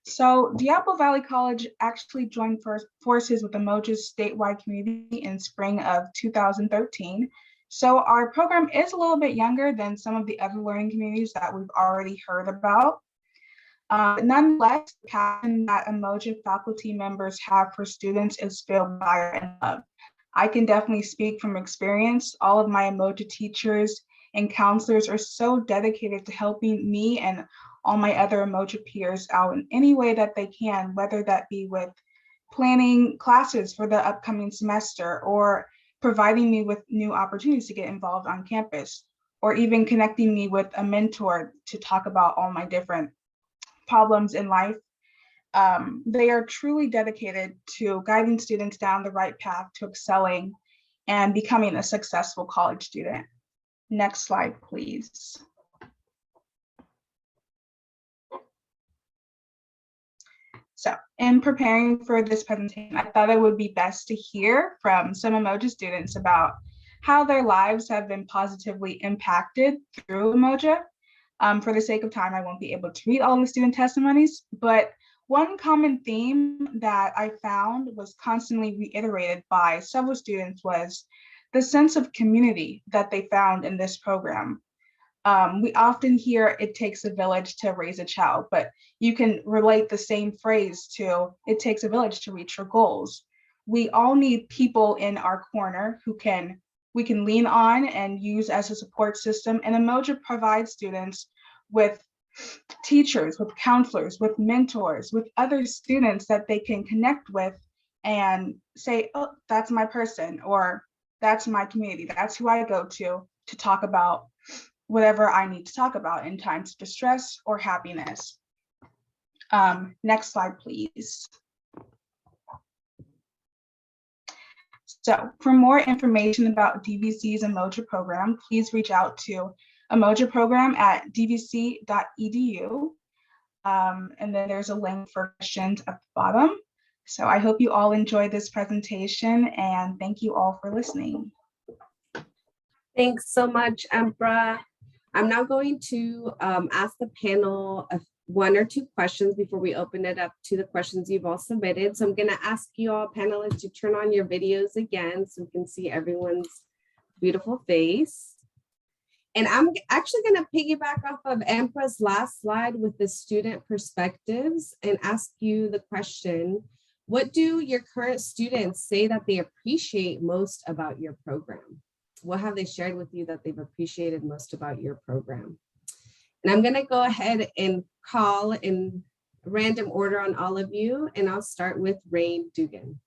So Diablo Valley College actually joined forces with Umoja's statewide community in spring of 2013. So our program is a little bit younger than some of the other learning communities that we've already heard about. Nonetheless, the passion that Umoja faculty members have for students is filled by fire and love. I can definitely speak from experience. All of my Umoja teachers and counselors are so dedicated to helping me and all my other Umoja peers out in any way that they can, whether that be with planning classes for the upcoming semester or providing me with new opportunities to get involved on campus, or even connecting me with a mentor to talk about all my different problems in life. They are truly dedicated to guiding students down the right path to excelling and becoming a successful college student. Next slide, please. So in preparing for this presentation, I thought it would be best to hear from some Umoja students about how their lives have been positively impacted through Umoja. For the sake of time, I won't be able to read all the student testimonies, but one common theme that I found was constantly reiterated by several students was the sense of community that they found in this program. We often hear it takes a village to raise a child, but you can relate the same phrase to it takes a village to reach your goals. We all need people in our corner who we can lean on and use as a support system, and Umoja provides students with teachers, with counselors, with mentors, with other students that they can connect with and say, oh, that's my person, or that's my community. That's who I go to talk about whatever I need to talk about in times of distress or happiness. Next slide, please. So for more information about DVC's Umoja program, please reach out to Umoja program at dvc.edu. And then there's a link for questions at the bottom. So I hope you all enjoyed this presentation, and thank you all for listening. Thanks so much, Emperor. I'm now going to ask the panel 1 or 2 questions before we open it up to the questions you've all submitted. So I'm going to ask you all panelists to turn on your videos again so we can see everyone's beautiful face. And I'm actually going to piggyback off of Empra's last slide with the student perspectives and ask you the question, what do your current students say that they appreciate most about your program? What have they shared with you that they've appreciated most about your program? And I'm going to go ahead and call in random order on all of you, and I'll start with Rain Dugan.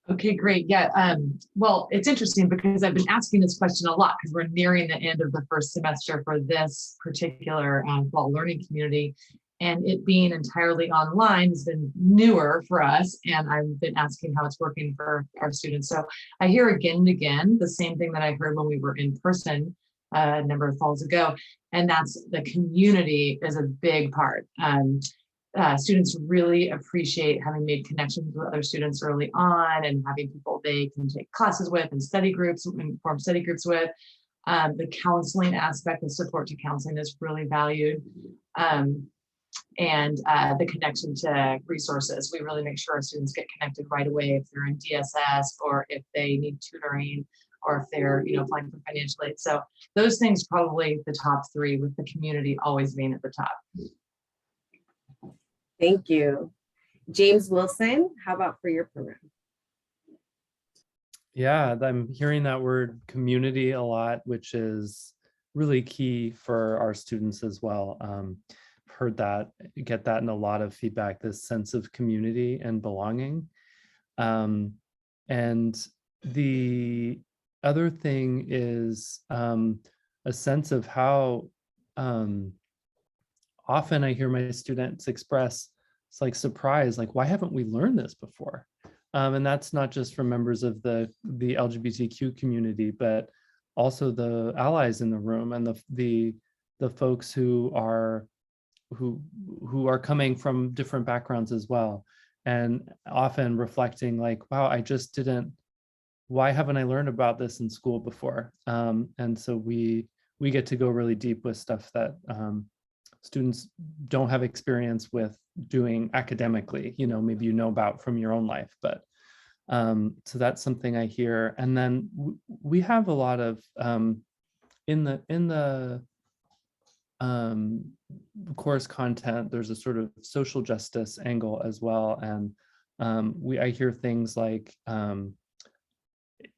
Okay, great. Yeah. Well, it's interesting because I've been asking this question a lot because we're nearing the end of the first semester for this particular fall learning community. And it being entirely online has been newer for us. And I've been asking how it's working for our students. So I hear again and again the same thing that I heard when we were in person a number of falls ago. And that's the community is a big part. Students really appreciate having made connections with other students early on and having people they can take classes with and study groups and form study groups with. The counseling aspect of support to counseling is really valued. And the connection to resources. We really make sure our students get connected right away if they're in DSS or if they need tutoring or if they're applying for financial aid. So those things probably the top 3 with the community always being at the top. Thank you. James Wilson, how about for your program? Yeah, I'm hearing that word community a lot, which is really key for our students as well. Heard that, get that in a lot of feedback, this sense of community and belonging. And the other thing is a sense of how often I hear my students express, it's like surprise, like, why haven't we learned this before? And that's not just from members of the LGBTQ community, but also the allies in the room and the folks who are coming from different backgrounds as well, and often reflecting like, wow, why haven't I learned about this in school before? And so we get to go really deep with stuff that students don't have experience with doing academically, maybe about from your own life, but so that's something I hear. And then we have a lot of in the course content, there's a sort of social justice angle as well. And I hear things like, I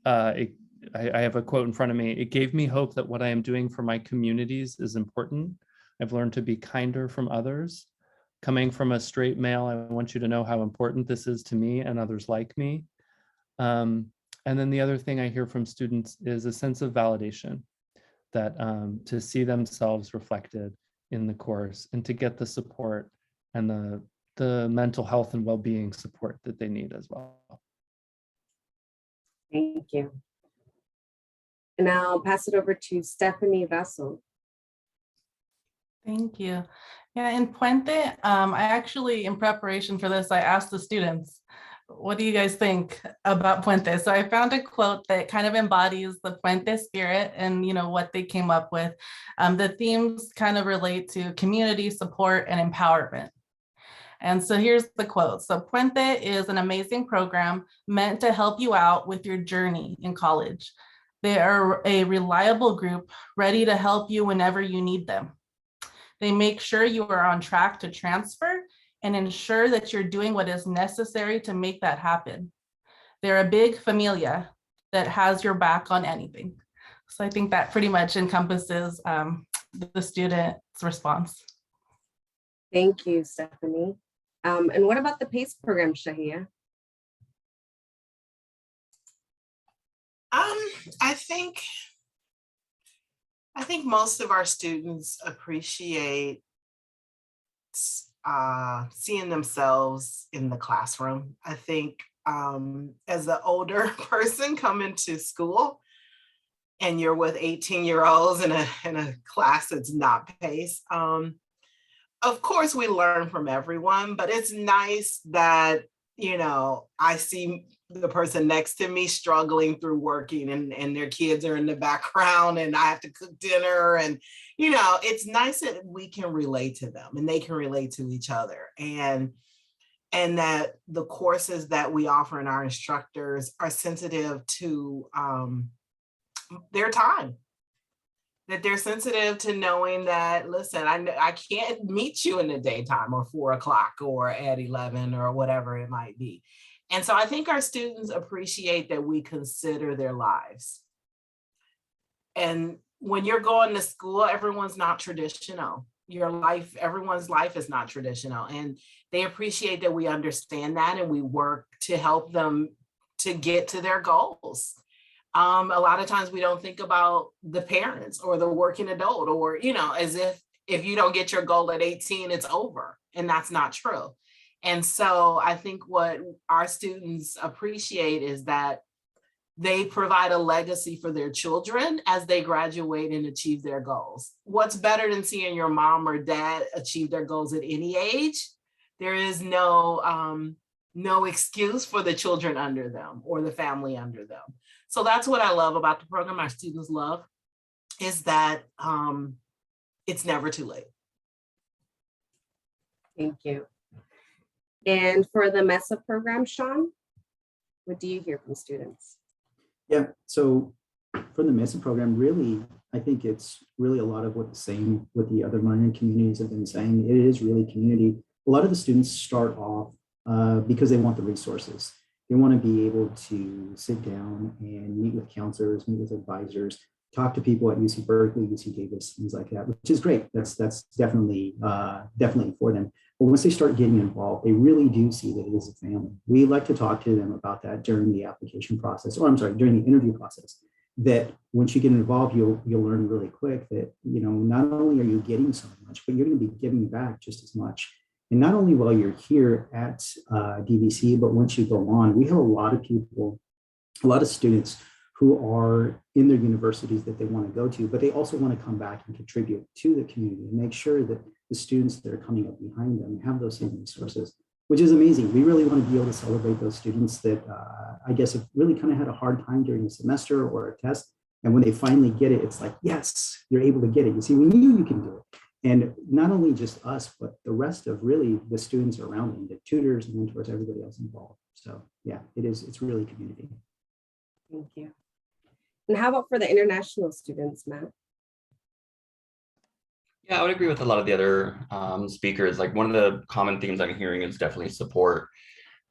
have a quote in front of me. It gave me hope that what I am doing for my communities is important. I've learned to be kinder from others. Coming from a straight male, I want you to know how important this is to me and others like me. And then the other thing I hear from students is a sense of validation, that to see themselves reflected in the course and to get the support and the mental health and well-being support that they need as well. Thank you. And I'll pass it over to Stephanie Vessel. Thank you. Yeah, in Puente, I actually, in preparation for this, I asked the students, what do you guys think about Puente? So I found a quote that kind of embodies the Puente spirit and what they came up with. The themes kind of relate to community support and empowerment. And so here's the quote. So Puente is an amazing program meant to help you out with your journey in college. They are a reliable group ready to help you whenever you need them. They make sure you are on track to transfer and ensure that you're doing what is necessary to make that happen. They're a big familia that has your back on anything. So I think that pretty much encompasses the student's response. Thank you, Stephanie. And what about the PACE program, Shahia? I think most of our students appreciate seeing themselves in the classroom. I think as an older person coming to school and you're with 18-year-olds in a class that's not PACE, of course we learn from everyone, but it's nice that, I see the person next to me struggling through working and their kids are in the background and I have to cook dinner and, you know, it's nice that we can relate to them and they can relate to each other. And that the courses that we offer and our instructors are sensitive to their time. That they're sensitive to knowing that, listen, I can't meet you in the daytime or 4 o'clock or at 11 or whatever it might be. And so I think our students appreciate that we consider their lives. And when you're going to school, everyone's not traditional. Everyone's life is not traditional. And they appreciate that we understand that and we work to help them to get to their goals. A lot of times we don't think about the parents or the working adult, or, you know, as if you don't get your goal at 18, it's over. And that's not true. And so I think what our students appreciate is that they provide a legacy for their children as they graduate and achieve their goals. What's better than seeing your mom or dad achieve their goals at any age? There is no excuse for the children under them or the family under them. So that's what I love about the program. Our students love is that it's never too late. Thank you. And for the Mesa program, Sean, what do you hear from students? Yeah, so for the Mesa program, really, I think it's really a lot of what the other learning communities have been saying. It is really community. A lot of the students start off because they want the resources. They want to be able to sit down and meet with counselors, meet with advisors, talk to people at UC Berkeley, UC Davis, things like that, which is great. That's definitely for them. But once they start getting involved, they really do see that it is a family. We like to talk to them about that during the application process, or I'm sorry, during the interview process, that once you get involved, you'll learn really quick that, you know, not only are you getting so much, but you're going to be giving back just as much. And not only while you're here at DVC, but once you go on, we have a lot of students who are in their universities that they want to go to, but they also want to come back and contribute to the community and make sure that the students that are coming up behind them have those same resources, which is amazing. We really want to be able to celebrate those students that I guess have really kind of had a hard time during the semester or a test. And when they finally get it, it's like, yes, you're able to get it. You see, we knew you can do it. And not only just us, but the rest of really the students around them, the tutors, mentors, everybody else involved. So yeah, it's really community. Thank you. And how about for the international students, Matt? Yeah, I would agree with a lot of the other speakers. Like, one of the common themes I'm hearing is definitely support.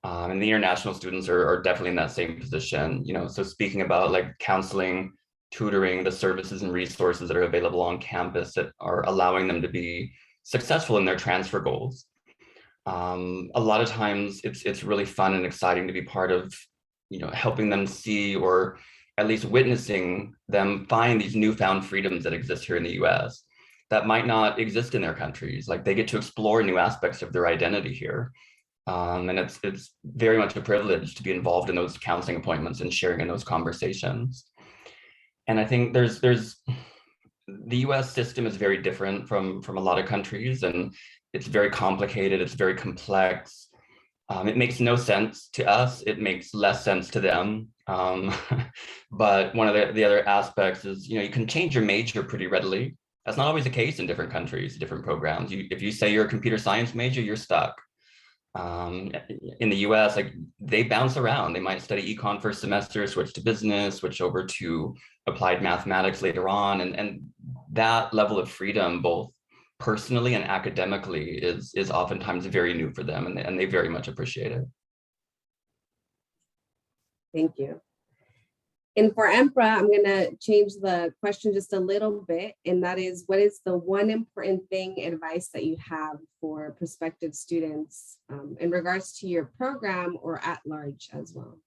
And the international students are definitely in that same position, you know, so speaking about like counseling, tutoring, the services and resources that are available on campus that are allowing them to be successful in their transfer goals. A lot of times it's really fun and exciting to be part of, you know, helping them see, or at least witnessing them find these newfound freedoms that exist here in the US that might not exist in their countries. Like, they get to explore new aspects of their identity here. And it's very much a privilege to be involved in those counseling appointments and sharing in those conversations. And I think the US system is very different from a lot of countries, and it's very complicated, it's very complex. It makes no sense to us, it makes less sense to them. But one of the other aspects is, you know, you can change your major pretty readily. That's not always the case in different countries, different programs. If you say you're a computer science major, you're stuck. In the US, like, they bounce around. They might study econ first semester, switch to business, switch over to applied mathematics later on. And that level of freedom, both personally and academically, is oftentimes very new for them, and they very much appreciate it. Thank you. And for Emperor, I'm going to change the question just a little bit, and that is, what is the one important advice that you have for prospective students in regards to your program or at large as well?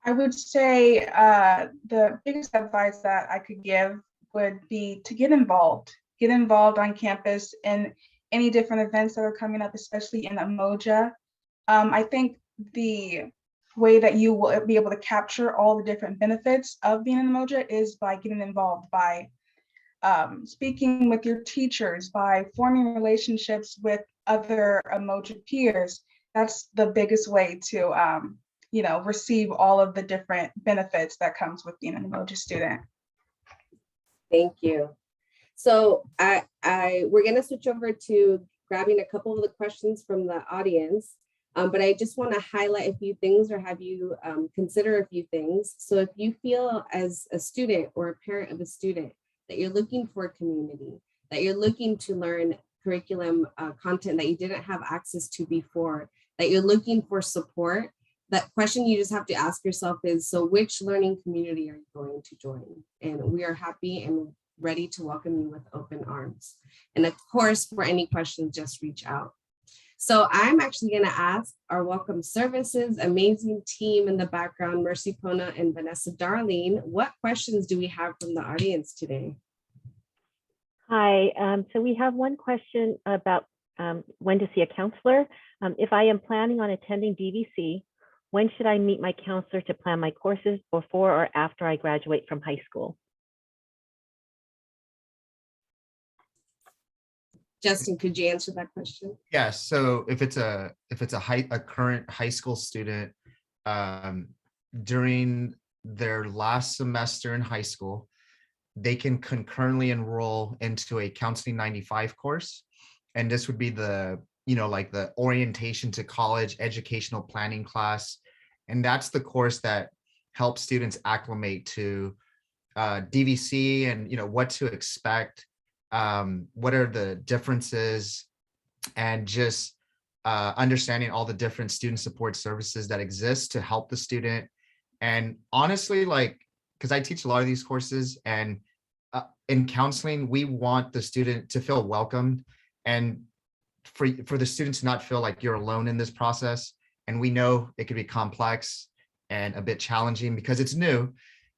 I would say the biggest advice that I could give would be to get involved on campus in any different events that are coming up, especially in Umoja. I think the way that you will be able to capture all the different benefits of being in Umoja is by getting involved, by speaking with your teachers, by forming relationships with other Umoja peers. That's the biggest way to receive all of the different benefits that comes with being an Umoja student. Thank you. So we're going to switch over to grabbing a couple of the questions from the audience, but I just want to highlight a few things or have you consider a few things. So if you feel as a student or a parent of a student that you're looking for community, that you're looking to learn curriculum content that you didn't have access to before, that you're looking for support, that question you just have to ask yourself is, so which learning community are you going to join? And we are happy and ready to welcome you with open arms. And of course, for any questions, just reach out. So I'm actually going to ask our Welcome Services amazing team in the background, Mercy Pona and Vanessa Darlene, what questions do we have from the audience today? Hi, so we have one question about when to see a counselor. If I am planning on attending DVC, when should I meet my counselor to plan my courses before or after I graduate from high school? Justin, could you answer that question? Yeah, so if it's a current high school student during their last semester in high school, they can concurrently enroll into a Counseling 95 course. And this would be the, like the orientation to college educational planning class. And that's the course that helps students acclimate to DVC and, what to expect, what are the differences, and just understanding all the different student support services that exist to help the student. And honestly, because I teach a lot of these courses, and in counseling, we want the student to feel welcomed and for the students to not feel like you're alone in this process. And we know it can be complex and a bit challenging because it's new.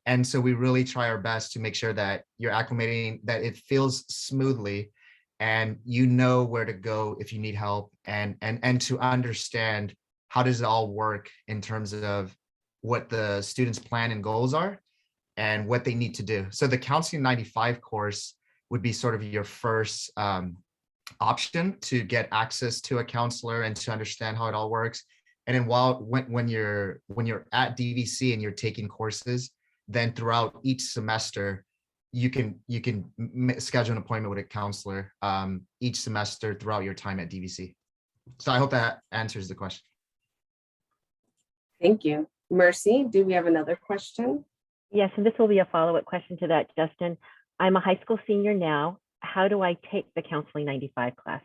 And so we really try our best to make sure that you're acclimating, that it feels smoothly, and you know where to go if you need help, and to understand how does it all work in terms of what the students' plan and goals are and what they need to do. So the Counseling 95 course would be sort of your first option to get access to a counselor and to understand how it all works. And then when you're at DVC and you're taking courses, then throughout each semester, you can schedule an appointment with a counselor each semester throughout your time at DVC. So I hope that answers the question. Thank you. Mercy, do we have another question? Yes, and this will be a follow-up question to that, Justin. I'm a high school senior now. How do I take the Counseling 95 class?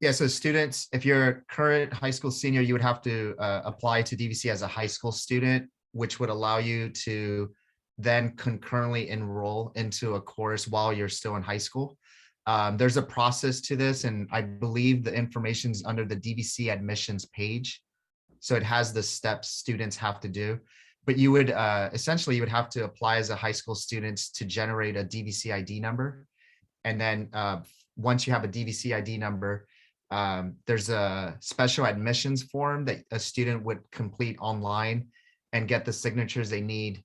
Yeah, so students, if you're a current high school senior, you would have to apply to DVC as a high school student, which would allow you to then concurrently enroll into a course while you're still in high school. There's a process to this, and I believe the information is under the DVC admissions page. So it has the steps students have to do, but you would essentially, you would have to apply as a high school student to generate a DVC ID number. And then once you have a DVC ID number, there's a special admissions form that a student would complete online and get the signatures they need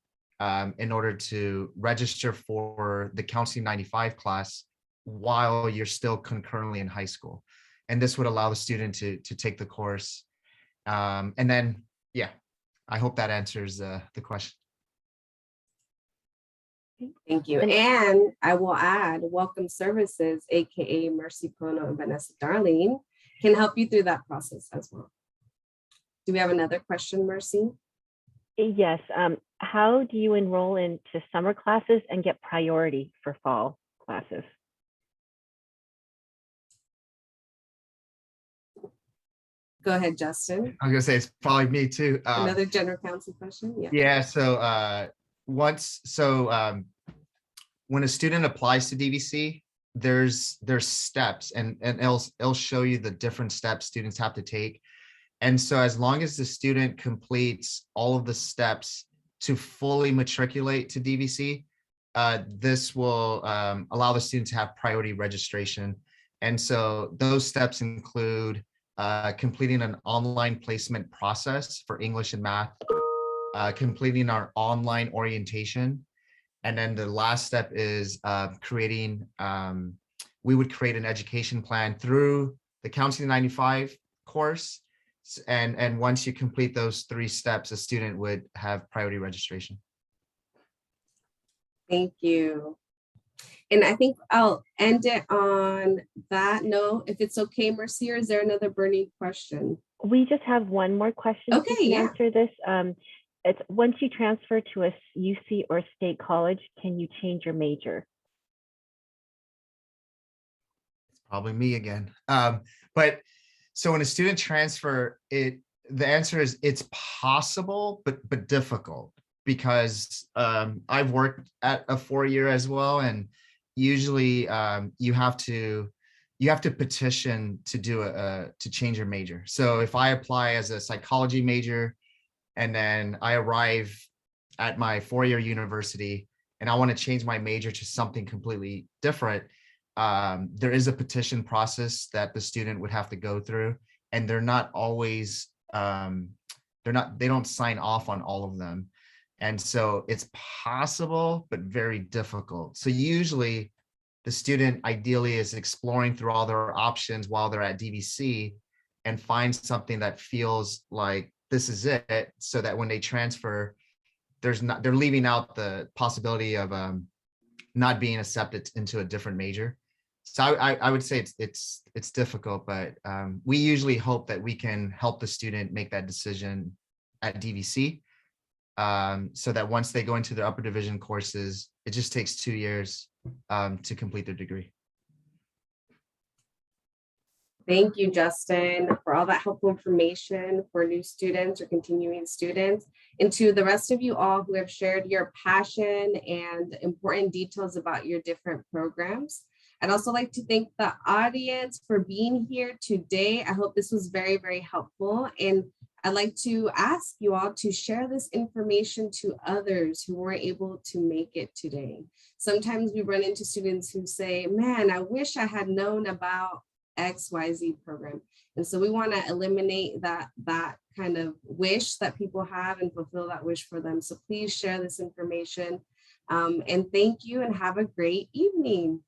in order to register for the Counseling 95 class while you're still concurrently in high school. And this would allow the student to take the course. And then, yeah, I hope that answers the question. Thank you. And I will add, Welcome Services, AKA Mercy Pono and Vanessa Darlene, can help you through that process as well. Do we have another question, Mercy? Yes. How do you enroll into summer classes and get priority for fall classes? Go ahead, Justin. I was gonna say it's probably me too. Another general counsel question. Yeah. Yeah. So when a student applies to DVC, there's steps, and it'll show you the different steps students have to take. And so as long as the student completes all of the steps to fully matriculate to DVC, this will allow the student to have priority registration. And so those steps include completing an online placement process for English and math, completing our online orientation. And then the last step is we would create an education plan through the Counseling 95 course. And once you complete those 3 steps, a student would have priority registration. Thank you. And I think I'll end it on that note. If it's okay, Mercy, or is there another burning question? We just have one more question. Okay, to yeah. answer this. It's once you transfer to a UC or state college, can you change your major? It's probably me again. But so when a student transfer, the answer is it's possible, but difficult, because I've worked at a 4-year as well, and usually you have to petition to do to change your major. So if I apply as a psychology major and then I arrive at my 4-year university and I want to change my major to something completely different, there is a petition process that the student would have to go through, and they're not always they don't sign off on all of them. And so it's possible, but very difficult. So usually the student ideally is exploring through all their options while they're at DVC and finds something that feels like this is it, so that when they transfer, they're leaving out the possibility of not being accepted into a different major. So I would say it's difficult, but we usually hope that we can help the student make that decision at DVC, so that once they go into their upper division courses, it just takes 2 years to complete their degree. Thank you, Justin, for all that helpful information for new students or continuing students, and to the rest of you all who have shared your passion and important details about your different programs. I'd also like to thank the audience for being here today. I hope this was very, very helpful. And I'd like to ask you all to share this information to others who weren't able to make it today. Sometimes we run into students who say, man, I wish I had known about XYZ program. And so we want to eliminate that kind of wish that people have and fulfill that wish for them. So please share this information. And thank you and have a great evening.